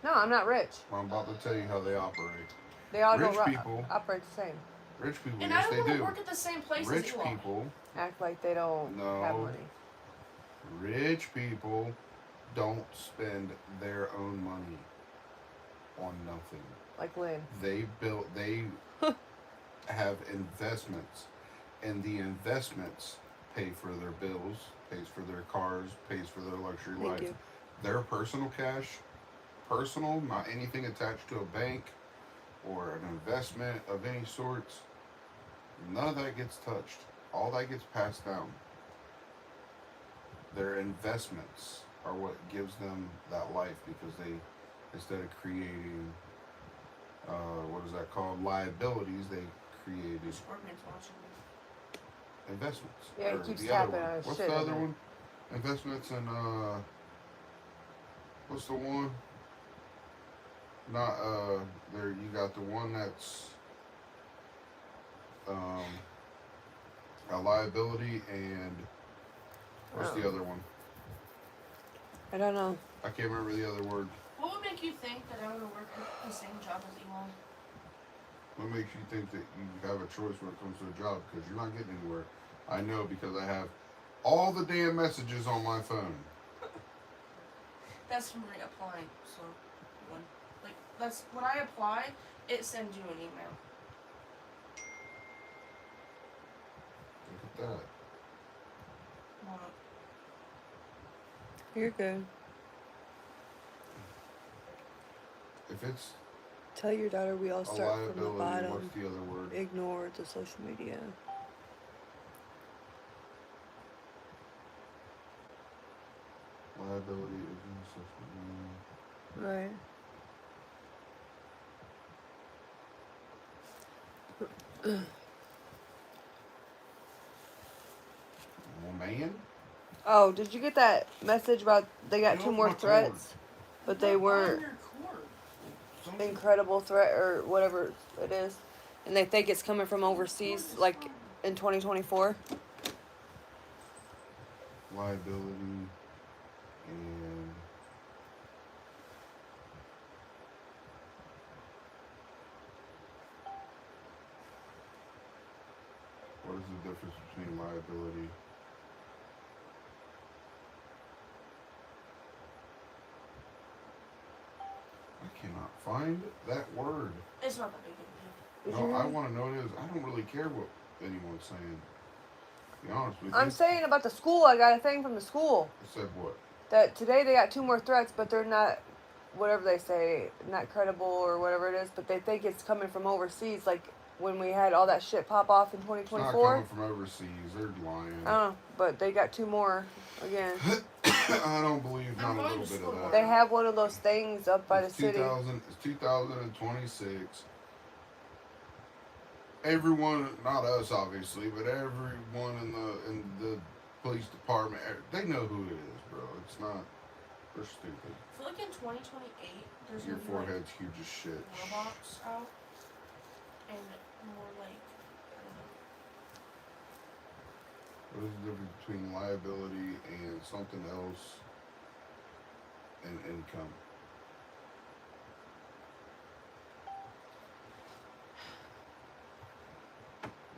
S2: no, I'm not rich.
S3: I'm about to tell you how they operate.
S2: They all
S3: Rich
S2: don't
S3: people-
S2: operate the same.
S3: Rich people,
S4: And
S3: yes,
S4: I
S3: they
S4: don't want to
S3: do.
S4: work at the same place
S3: Rich
S4: as you all.
S3: people,
S2: Act like they don't have
S3: No.
S2: money.
S3: rich people don't spend their own money on nothing.
S2: Like Lynn.
S3: They have investments, and the investments pay for their bills, pays for their cars, pays for their luxury
S2: Thank
S3: lives.
S2: you.
S3: Their personal cash, personal, not anything attached to a bank or an investment of any sorts, none of that gets touched. All that gets passed down. Their investments are what gives them that life, because they, instead of creating, what is that called, liabilities, they created
S4: Scorpion's watching me.
S3: investments.
S2: Yeah, he
S3: Or
S2: keeps
S3: the other
S2: tapping
S3: one.
S2: on his
S3: What's
S2: shit,
S3: the other
S2: doesn't he?
S3: one? Investments and what's the one? Not there. You got the one that's a liability, and what's the
S2: Oh.
S3: other one?
S2: I don't know.
S3: I can't remember the other word.
S4: What would make you think that I want to work at the same job as Elon?
S3: What makes you think that you have a choice when it comes to a job? Because you're not getting anywhere. I know, because I have all the damn messages on my phone.
S4: That's from reapplying. So, that's when I apply, it sends you an email.
S3: Look at that.
S4: Well,
S2: You're good.
S3: If it's
S2: Tell your daughter we all
S3: a
S2: start from the
S3: liability,
S2: bottom.
S3: what's the other word?
S2: Ignore the social media.
S3: Liability is social media.
S2: Right.
S3: Well, man.
S2: Oh, did you get that message about they got
S3: Get
S2: two
S3: off
S2: more
S3: my cord.
S2: threats, but they
S4: on
S2: weren't
S4: your cord.
S3: Something-
S2: incredible threat or whatever it is, and they think it's coming from overseas, like in 2024.
S3: Liability and what is the difference between liability? I cannot find that word.
S4: It's not that big of a deal.
S2: Did
S3: No,
S2: you-
S3: I want to know it is. I don't really care what anyone's saying. To be honest with you.
S2: I'm saying about the school. I got a thing from the school
S3: It said what?
S2: that today they got two more threats, but they're not, whatever they say, not credible or whatever it is. But they think it's coming from overseas, like when we had all that shit pop off in
S3: It's not
S2: 2024.
S3: coming from overseas. They're lying.
S2: I don't know, but they got two more again.
S3: I don't believe not
S4: I'm
S3: a
S4: going
S3: little
S4: to
S3: bit
S4: school
S3: of that.
S2: They have one of those things up by the
S3: It's
S2: city.
S3: 2026. Everyone, not us obviously, but everyone in the police department, they know who it is, bro. It's not. They're stupid.
S4: I feel like in 2028, there's
S3: Your
S4: gonna be like
S3: forehead's huge as shit.
S4: robots out and more like I don't know.
S3: What is the difference between liability and something else and income?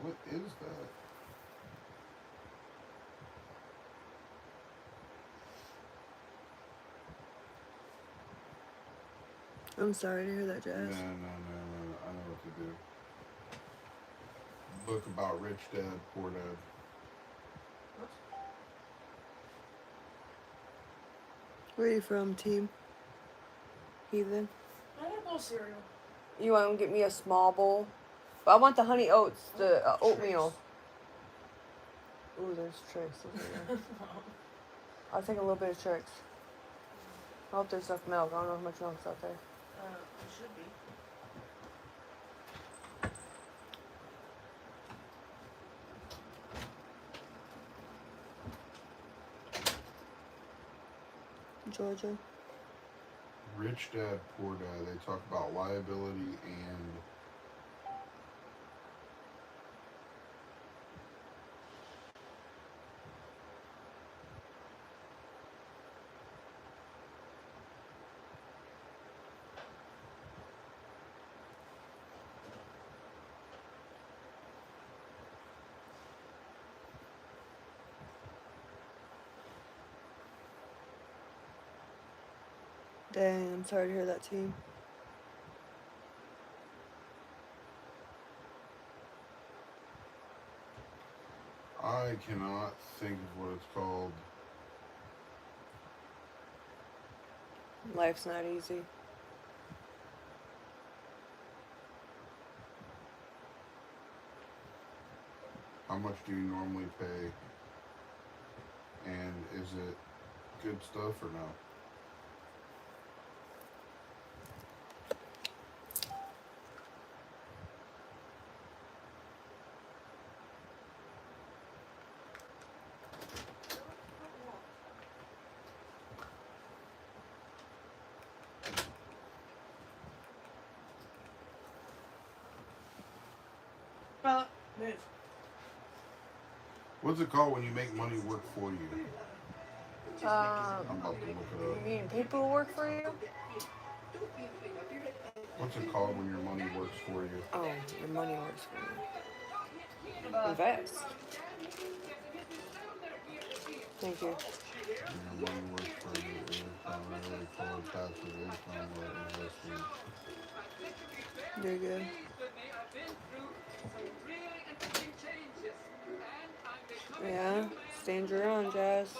S3: What is that?
S2: I'm sorry to hear that,
S3: No,
S2: Jazz.
S3: no. I know what to do. Book about rich dad, poor dad.
S4: What?
S2: Where are you from, team? Heathen?
S4: I got a bowl of cereal.
S2: You want to get me a small bowl? But I want the honey oats, the oatmeal. Ooh, there's tricks. I'll take a little bit of tricks. I hope there's enough milk. I don't know how much milk's out there.
S4: It should be.
S2: Georgia.
S3: Rich Dad, Poor Dad. They talk about liability and
S2: Dang, I'm sorry to hear that, team.
S3: I cannot think of what it's called.
S2: Life's not easy.
S3: How much do you normally pay? And is it good stuff or no?
S4: Move.
S3: What's it called when you make money work for you? I'm about to look it
S2: You
S3: up.
S2: mean people who work for you?
S3: What's it called when your money works for you?
S2: Oh, your money works for you. Invest. Thank you.
S3: When your money works for you is primarily called passive income or investing.
S2: You're good. Yeah, stand your own, Jazz.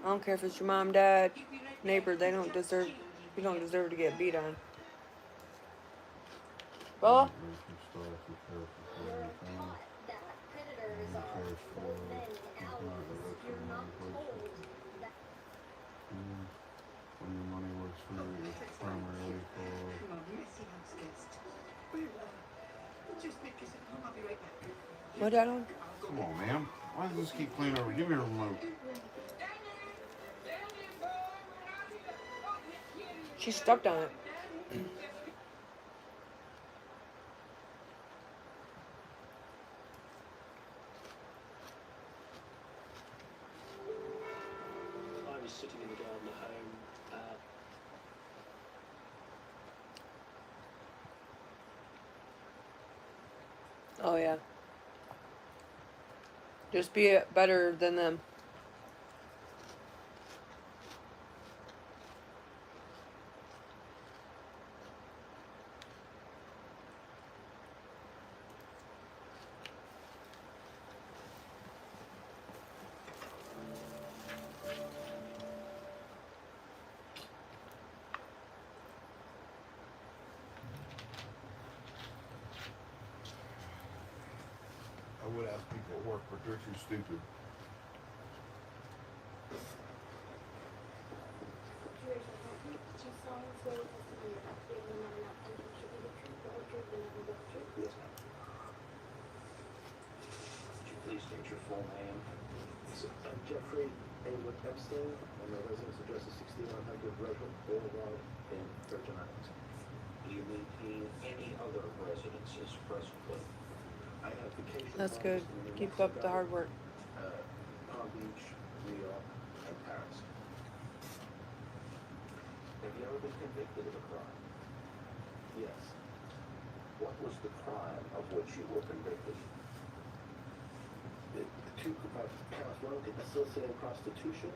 S2: I don't care if it's your mom, dad, neighbor. They don't deserve. You don't deserve to get beat on. Well,
S3: when your money works for you, it's primarily called.
S2: what, Dad?
S3: Come on, man. Why does this keep playing over? Give me a remote.
S2: She's stuck on it.
S6: I was sitting in the garden at home.
S2: Oh yeah. Just be better than them.
S3: I would ask people at work, but they're too stupid.
S6: Would you please state your full name? Jeffrey A. Epstein, and my residence address is 6100 Redwood Boulevard in Virgin Islands. Do you maintain any other residences presently? I have vacation
S2: That's
S6: homes
S2: good.
S6: in New
S2: Keep up the
S6: Mexico,
S2: hard work.
S6: Palm Beach, New York, and Paris. Have you ever been convicted of a crime? Yes. What was the crime of which you were convicted? The two counts, one of associating prostitution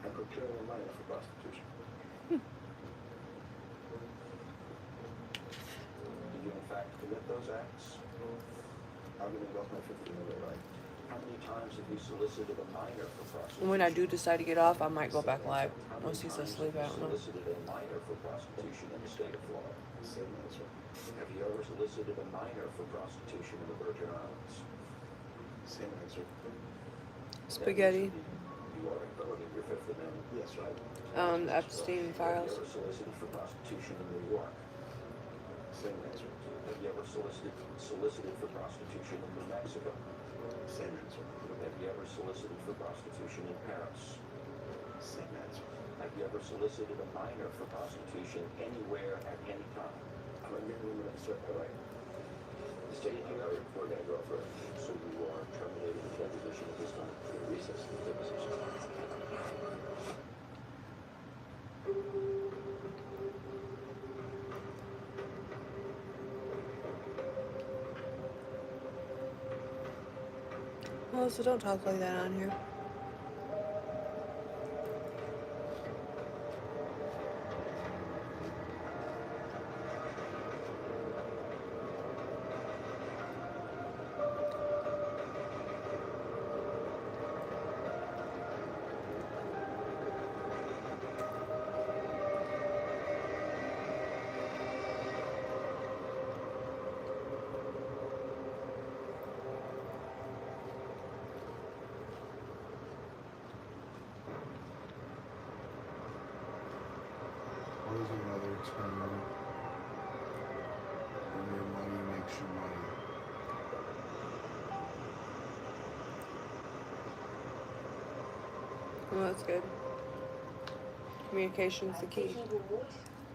S6: and procuring a minor for prostitution. Did you in fact commit those acts? I'm going to go with my 50 minute right. How many times have you solicited a minor for prostitution?
S2: When I do decide to get off, I might go
S6: Same
S2: back live.
S6: answer. How
S2: Once
S6: many
S2: he's
S6: times
S2: asleep, I
S6: have
S2: don't
S6: you
S2: know.
S6: solicited a minor for prostitution in the state of Florida? Same answer. Have you ever solicited a minor for prostitution in the Virgin Islands? Same answer.
S2: Spaghetti.
S6: You are invoking your Fifth Amendment. Yes, right.
S2: Epstein
S6: Have you
S2: files.
S6: ever solicited for prostitution in New York? Same answer. Have you ever solicited for prostitution in New Mexico? Same answer. Have you ever solicited for prostitution in Paris? Same answer. Have you ever solicited a minor for prostitution anywhere at any time? I'm going to give you a minute, sir. All right. The state of New York, we're going to go for it. So you are terminating the deposition at this time. Recess the deposition.
S2: Well, so don't talk like that on here.
S3: What is another term? When your money makes you money.
S2: Well, that's good. Communication's the key.
S7: Vicky Ward.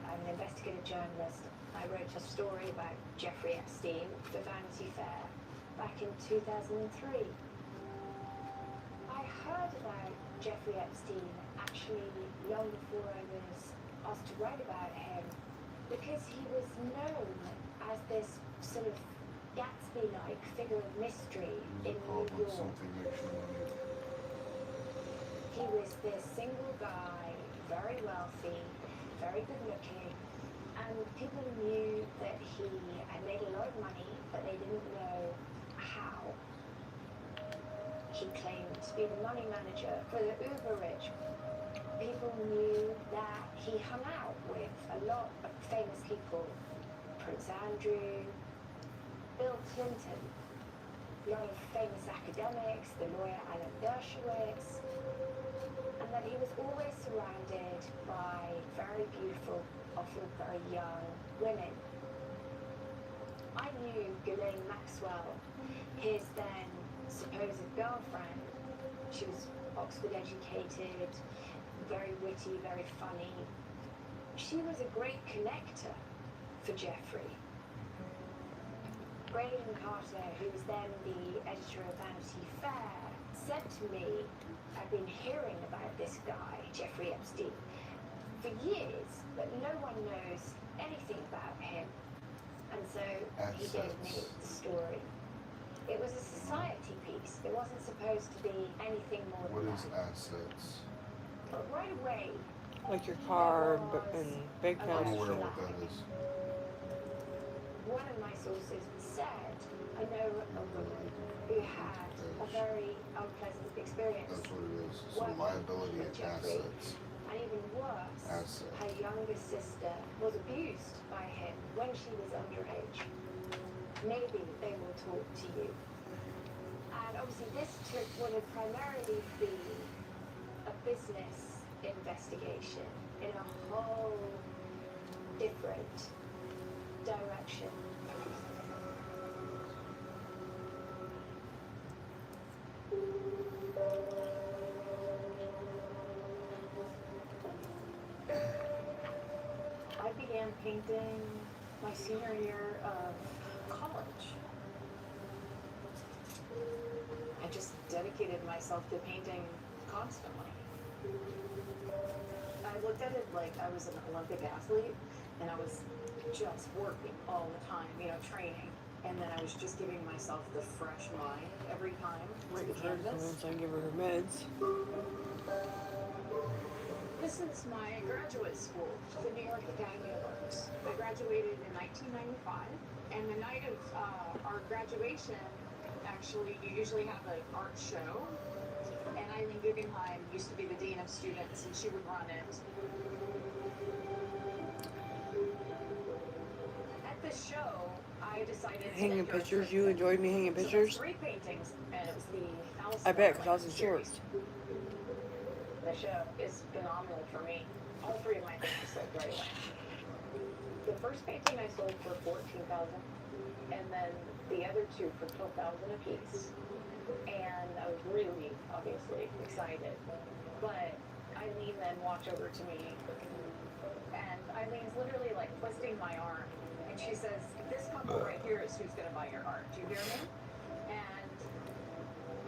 S7: I'm an investigative journalist. I wrote a story about Jeffrey Epstein for Vanity Fair back in 2003. I heard about Jeffrey Epstein actually long before I was asked to write about him because he was known as this sort of Gatsby-like figure of mystery in New York.
S3: Something makes you money.
S7: He was this single guy, very wealthy, very good looking, and people knew that he had made a lot of money, but they didn't know how. He claimed to be the money manager for the uber rich. People knew that he hung out with a lot of famous people. Prince Andrew, Bill Clinton, a lot of famous academics, the lawyer Alan Dershowitz, and that he was always surrounded by very beautiful, often very young women. I knew Ghislaine Maxwell, his then supposed girlfriend. She was Oxford educated, very witty, very funny. She was a great connector for Jeffrey. Graydon Carter, who was then the editor of Vanity Fair, said to me, I've been hearing about this guy, Jeffrey Epstein, for years, but no one knows anything about him. And so he gave me the story. It was a society piece. It wasn't supposed to be anything more
S3: What
S7: than
S3: is
S7: that.
S3: assets?
S7: But right away,
S2: Like your car and bank
S3: I'm
S2: accounts.
S3: aware what that is.
S7: one of my sources said, I know a woman who had a very unpleasant experience.
S3: That's what it is. So
S7: working
S3: liability
S7: with
S3: and
S7: Jeffrey.
S3: assets.
S7: And even worse,
S3: Asset.
S7: her younger sister was abused by him when she was underage. Maybe they will talk to you. And obviously this would have primarily been a business investigation in a whole different direction. I began painting my senior year of college. I just dedicated myself to painting constantly. I looked at it like I was an Olympic athlete and I was just working all the time, training. And then I was just giving myself the fresh mind every time to the canvas.
S2: Once I give her her meds.
S8: This is my graduate school, the New York Academy of Arts. I graduated in 1995, and the night of our graduation, actually, you usually have an art show, and Eileen Guggenheim used to be the dean of students, and she would run it. At the show, I decided to
S2: Hanging
S8: take her a
S2: pictures.
S8: trip.
S2: You enjoyed me hanging
S8: So there's
S2: pictures?
S8: 3 paintings, and it was the Alice
S2: I
S8: in
S2: bet, because I was
S8: Wonderland
S2: in
S8: series.
S2: shorts.
S8: The show is phenomenal for me. All 3 of my things sold right away. The first painting I sold for $14,000, and then the other 2 for $12,000 a piece. And I was really, obviously, excited. But Eileen then walked over to me, and Eileen's literally like twisting my arm, and she says, "This couple right here is who's gonna buy your art. Do you hear me?" And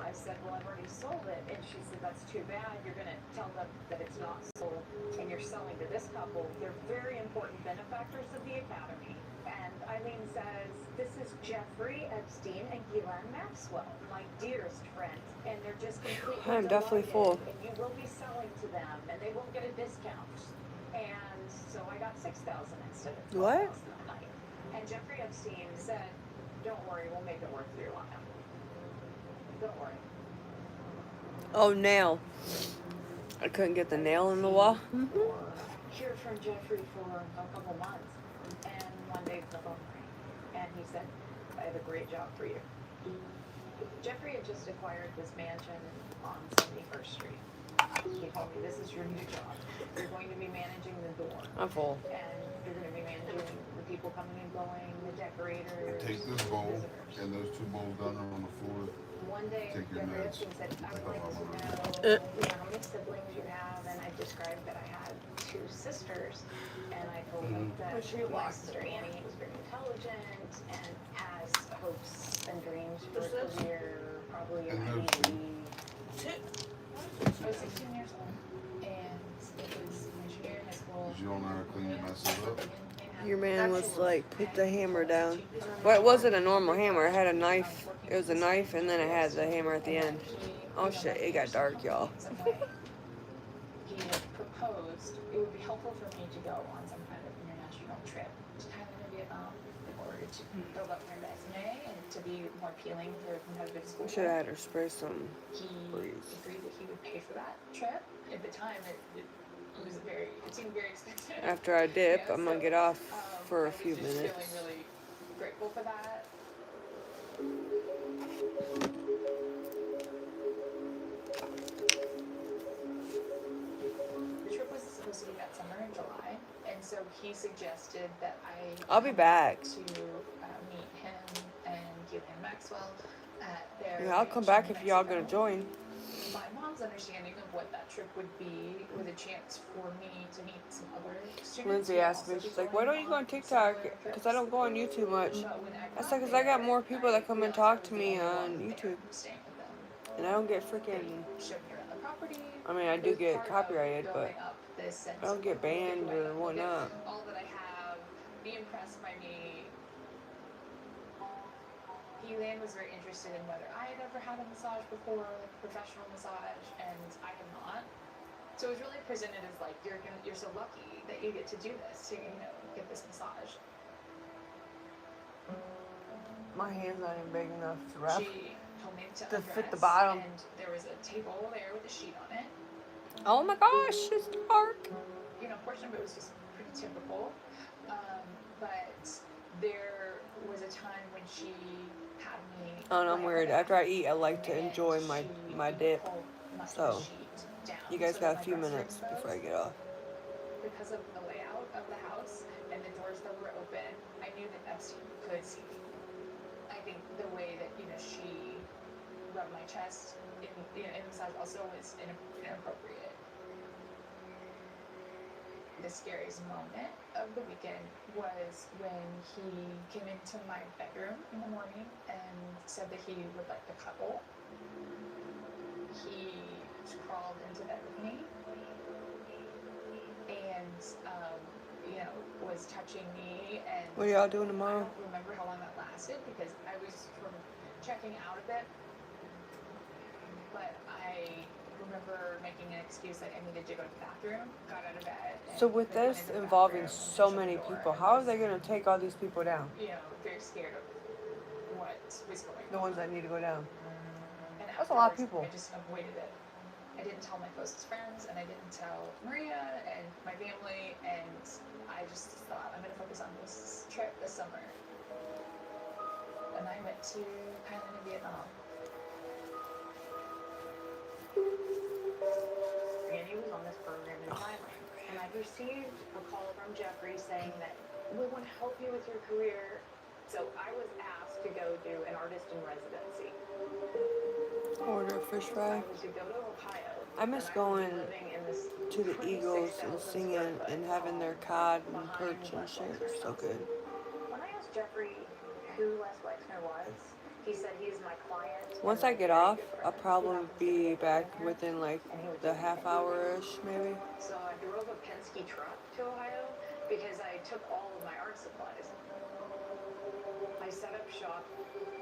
S8: I said, "Well, I've already sold it." And she said, "That's too bad. You're gonna tell them that it's not sold, and you're selling to this couple. They're very important benefactors of the Academy." And Eileen says, "This is Jeffrey Epstein and Ghislaine Maxwell, my dearest friends, and they're just completely
S2: I'm definitely
S8: delighted,
S2: full.
S8: and you will be selling to them, and they won't get a discount." And so I got $6,000 instead of $12,000
S2: What?
S8: that night. And Jeffrey Epstein said, "Don't worry, we'll make it worth your while. Don't worry."
S2: Oh, nail. I couldn't get the nail in the wall.
S8: Or hear from Jeffrey for a couple months, and one day the phone rang, and he said, "I have a great job for you." Jeffrey had just acquired this mansion on 71st Street. He told me, "This is your new job. You're going to be managing the door,
S2: I'm full.
S8: and you're going to be managing the people coming and going, the decorators,
S3: Take this bowl
S8: visitors."
S3: and those 2 bowls down there on the floor.
S8: One day,
S3: Take your
S8: Jeffrey
S3: meds.
S8: Epstein said, "I would like to
S3: Uh.
S8: know how many siblings you have," and I described that I had 2 sisters, and I told him that my sister Annie was very intelligent and has hopes and dreams for a career, probably in
S3: And
S8: IT.
S4: Two.
S8: I was 16 years old, and it was my junior year in high school.
S3: You don't know how to clean your messes up.
S2: Your man was like, put the hammer down. Well, it wasn't a normal hammer. It had a knife. It was a knife, and then it had the hammer at the end. Oh shit, it got dark, y'all.
S8: He had proposed it would be helpful for me to go on some kind of international trip to Thailand or Vietnam in order to build up my resume and to be more appealing for a competitive school.
S2: Should have had her spray some
S8: He
S2: breeze.
S8: agreed that he would pay for that trip. At the time, it seemed very expensive.
S2: After I dip,
S8: Yeah,
S2: I'm gonna
S8: so,
S2: get off for
S8: I
S2: a
S8: was
S2: few
S8: just
S2: minutes.
S8: feeling really grateful for that. The trip was supposed to be that summer in July, and so he suggested that
S2: I'll be back.
S8: to meet him and Ghislaine Maxwell at their.
S2: Yeah, I'll come back if y'all gonna join.
S8: My mom's understanding of what that trip would be was a chance for me to meet some other students.
S2: Lindsay
S8: who
S2: asked me,
S8: also
S2: she's
S8: be
S2: like, why don't
S8: going
S2: you go on
S8: on
S2: TikTok?
S8: similar
S2: Because I don't go on
S8: trips.
S2: YouTube much.
S8: But when
S2: I said, because I got more people that come and talk to me
S8: realized I
S2: on
S8: was the only one
S2: YouTube.
S8: there staying with them.
S2: And I don't get freaking,
S8: They showed me around the property.
S2: I mean, I
S8: It
S2: do
S8: was
S2: get
S8: part of
S2: copyrighted, but
S8: building up this sense
S2: I don't
S8: of
S2: get
S8: look at
S2: banned
S8: what I
S2: or
S8: have, look at
S2: whatnot.
S8: all that I have, be impressed by me. Elaine was very interested in whether I had ever had a massage before, like professional massage, and I had not. So it was really presented as like you're so lucky that you get to do this, to get this massage.
S2: My hand's not even big enough to wrap.
S8: She told me to
S2: To fit the
S8: undress,
S2: bottom.
S8: and there was a table there with a sheet on it.
S2: Oh my gosh, it's dark.
S8: A portion of it was just pretty typical. But there was a time when she had me.
S2: Oh, no, I'm
S8: lie on
S2: weird.
S8: my back,
S2: After I eat, I like to
S8: and
S2: enjoy my
S8: she
S2: dip.
S8: pulled my
S2: So,
S8: sheet down
S2: You guys
S8: so
S2: got
S8: that
S2: a few
S8: my breasts were
S2: minutes before I
S8: exposed.
S2: get off.
S8: Because of the layout of the house and the doors that were open, I knew that Epstein could see me. I think the way that she rubbed my chest in the massage also was inappropriate. The scariest moment of the weekend was when he came into my bedroom in the morning and said that he would like to cuddle. He crawled into bed with me and was touching me, and
S2: What are y'all doing
S8: I
S2: tomorrow?
S8: don't remember how long that lasted because I was sort of checking out a bit, but I remember making an excuse that I needed to go to the bathroom, got out of bed.
S2: So with
S8: went
S2: this
S8: into the
S2: involving
S8: bathroom,
S2: so
S8: shut the
S2: many
S8: door,
S2: people,
S8: and
S2: how are
S8: was,
S2: they going to take all these people down?
S8: very scared of what
S9: was going
S2: The
S9: on.
S2: ones that need to go down.
S9: And
S2: That's a lot of
S9: afterwards,
S2: people.
S9: I just avoided it. I didn't tell my closest friends, and I didn't tell Maria and my family, and I just thought, I'm going to focus on this trip this summer. And I went to Thailand and Vietnam.
S8: And he was on this program in Thailand. And I received a call from Jeffrey saying that we want to help you with your career. So I was asked to go do an artist in residency.
S2: Order a fish fry.
S8: I was to go to Ohio.
S2: I miss
S8: and I would be
S2: going
S8: living in this
S2: to the Eagles and
S8: 26,000
S2: singing
S8: square foot
S2: and having their
S8: home
S2: cod and
S8: behind
S2: perch and
S8: Les
S2: shit.
S8: Wexner's
S2: So
S8: house.
S2: good.
S8: When I asked Jeffrey who Les Wexner was, he said he's my client.
S2: Once
S8: and
S2: I
S8: my
S2: get
S8: very
S2: off,
S8: good friend.
S2: I'll
S8: He
S2: probably
S8: happens to
S2: be
S8: a
S2: back
S8: living here,
S2: within like
S8: and he would
S2: the
S8: take me
S2: half
S8: anywhere.
S2: hour-ish, maybe.
S8: So I drove a Penske truck to Ohio because I took all of my art supplies. I set up shop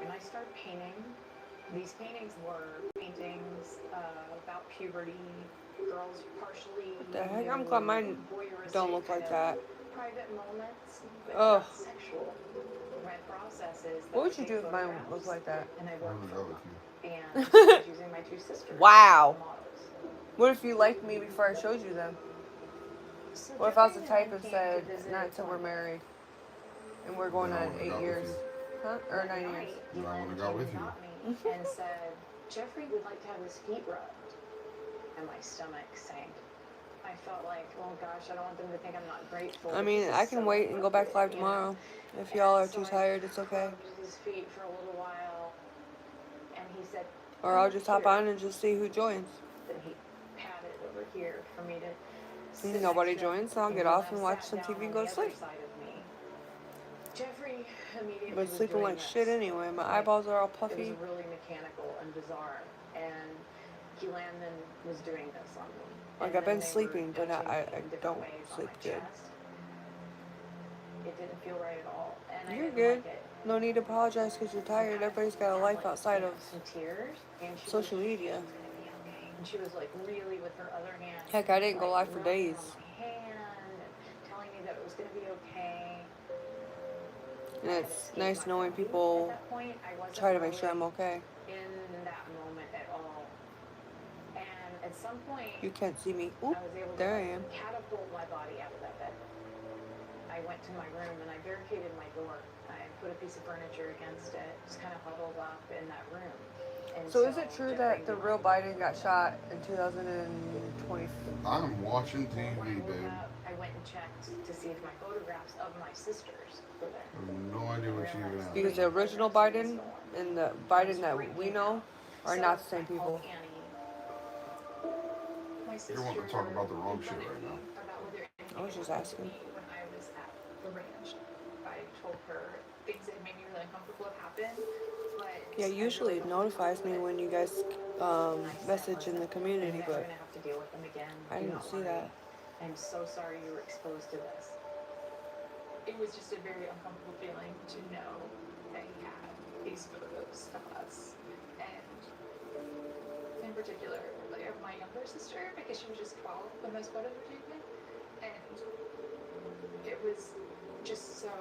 S8: and I started painting. These paintings were paintings about puberty, girls partially.
S2: What the heck? I'm glad mine don't look like that.
S8: Private moments, but
S2: Ugh.
S8: not sexual. My processes.
S2: What would you do if mine looked like that?
S8: And I
S3: I'm
S8: worked
S3: gonna go with you.
S8: and I was using my two sisters.
S2: Wow.
S8: as models.
S2: What if you liked me before I showed you them?
S8: So
S2: What if I was the
S8: Jeffrey
S2: type
S8: and I
S2: and
S8: came
S2: said,
S8: to visit
S2: not until we're
S8: one night.
S2: married? And we're going
S3: Then I
S2: on
S3: would've
S2: 8
S3: got with
S2: years.
S3: you.
S2: Huh? Or
S8: That
S2: 9 years.
S8: night,
S3: Then I
S8: Glenn
S3: would've got
S8: came
S3: with
S8: and
S3: you.
S8: got me and said, Jeffrey would like to have his feet rubbed. And my stomach sank. I felt like, oh gosh, I don't want them to think I'm not grateful.
S2: I mean,
S8: This is
S2: I can
S8: so
S2: wait and go back live
S8: appropriate, you know?
S2: tomorrow. If y'all are
S8: And
S2: too
S8: so
S2: tired, it's
S8: I
S2: okay.
S8: rubbed his feet for a little while, and he said,
S2: Or I'll just hop on and just see who joins.
S8: Then he patted over here for me to sit
S2: And nobody
S8: next to him.
S2: joins, so I'll get
S8: And
S2: off
S8: I
S2: and watch
S8: sat
S2: some
S8: down
S2: TV and
S8: on
S2: go
S8: the
S2: to
S8: other
S2: sleep.
S8: side of me. Jeffrey immediately
S2: But
S8: was
S2: sleeping
S8: doing
S2: like
S8: this.
S2: shit anyway. My
S8: Like,
S2: eyeballs are all
S8: It
S2: puffy.
S8: was really mechanical and bizarre, and Landon was doing this on me.
S2: Like,
S8: And
S2: I've been
S8: then they were
S2: sleeping, but
S8: touching
S2: I
S8: me in different
S2: don't
S8: ways on
S2: sleep
S8: my
S2: good.
S8: chest. It didn't feel right at all, and I
S2: You're
S8: didn't
S2: good.
S8: like it.
S2: No need to apologize because you're tired. Everybody's got a
S8: Had,
S2: life
S8: like,
S2: outside
S8: you know,
S2: of
S8: some tears, and she
S2: social
S8: was,
S2: media.
S8: "It's gonna be okay." And she was like really with her other hand.
S2: Heck, I didn't go
S8: like,
S2: live for
S8: rubbing
S2: days.
S8: on my hand and telling me that it was gonna be okay.
S2: And
S8: I had
S2: it's
S8: escaped
S2: nice
S8: my
S2: knowing
S8: body
S2: people
S8: at that point. I wasn't
S2: try to make sure
S8: really
S2: I'm okay.
S8: in that moment at all. And at some point,
S2: You can't see me. Oop,
S8: I was able
S2: there
S8: to
S2: I am.
S8: catapult my body out of that bed. I went to my room and I barricaded my door. I put a piece of furniture against it, just kind of huddled up in that room.
S2: So is it true that the real Biden got shot in 2020?
S3: I'm watching
S8: When I
S3: TV,
S8: woke
S3: babe.
S8: up, I went and checked to see if my photographs of my sisters were there.
S3: I have no idea what you even asked.
S2: Because the original Biden and the Biden that we know are not the same people.
S3: You're wanting to talk about the wrong shit right now.
S2: I was just asking.
S9: When I was at the ranch, I told her things that made me really uncomfortable have happened. But
S2: Yeah, usually it notifies me when you guys message in the community,
S8: We're
S2: but
S8: gonna have to deal with them again.
S2: I
S8: Do
S2: didn't
S8: not
S2: see
S8: worry.
S2: that.
S8: I'm so sorry you were exposed to this.
S9: it was just a very uncomfortable feeling to know that he had these photos of us, and in particular, like of my younger sister, because she was just 12 when those photos were taken, and it was just so,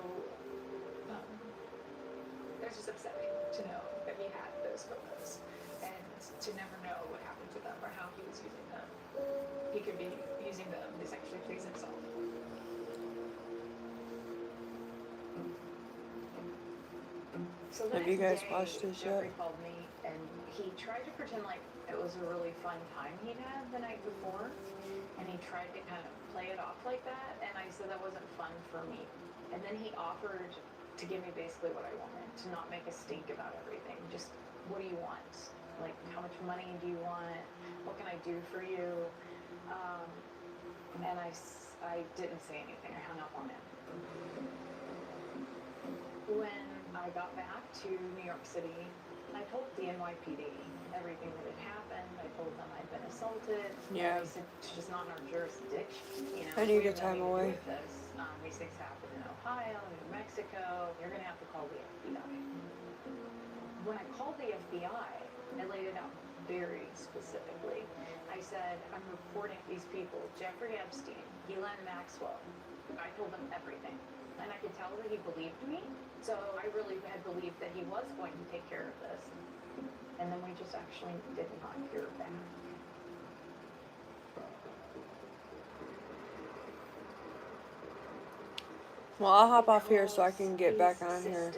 S9: it was just upsetting to know that he had those photos, and to never know what happened to them or how he was using them. He could be using them to sexually please himself.
S8: So the
S2: Have you
S8: next
S2: guys
S8: day,
S2: watched this yet?
S8: Jeffrey called me and he tried to pretend like it was a really fun time he'd had the night before, and he tried to kind of play it off like that, and I said that wasn't fun for me. And then he offered to give me basically what I wanted, to not make a stink about everything. Just, what do you want? Like, how much money do you want? What can I do for you? And I didn't say anything. I hung up on him. When I got back to New York City, I told the NYPD everything that had happened. I told them I'd been assaulted.
S2: Yeah.
S8: And they said it's just not in our jurisdiction. You know,
S2: I need
S8: we
S2: a
S8: have nothing
S2: time
S8: to do
S2: away.
S8: with this. These things happen in Ohio, New Mexico. You're gonna have to call the FBI. When I called the FBI, I laid it out very specifically. I said, I'm reporting these people: Jeffrey Epstein, Ghislaine Maxwell, I told him everything. And I could tell that he believed me. So I really had believed that he was going to take care of this. And then we just actually did not hear back.
S2: Well, I'll hop off here so I can get back on here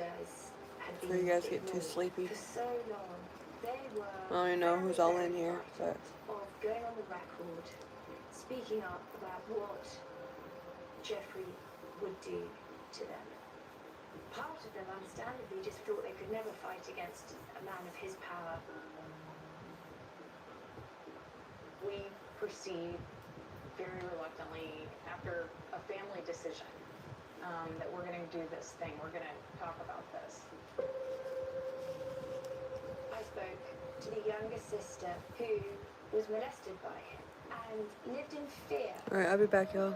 S2: before you guys get too sleepy.
S7: For so long, they were
S2: I don't even know who's all in here, but
S7: of going on the record, speaking up about what Jeffrey would do to them. Part of them, understandably, just thought they could never fight against a man of his power.
S8: We proceed very reluctantly after a family decision that we're going to do this thing. We're going to talk about this.
S7: I spoke to the younger sister who was molested by him and lived in fear.
S2: alright, I'll be back, y'all.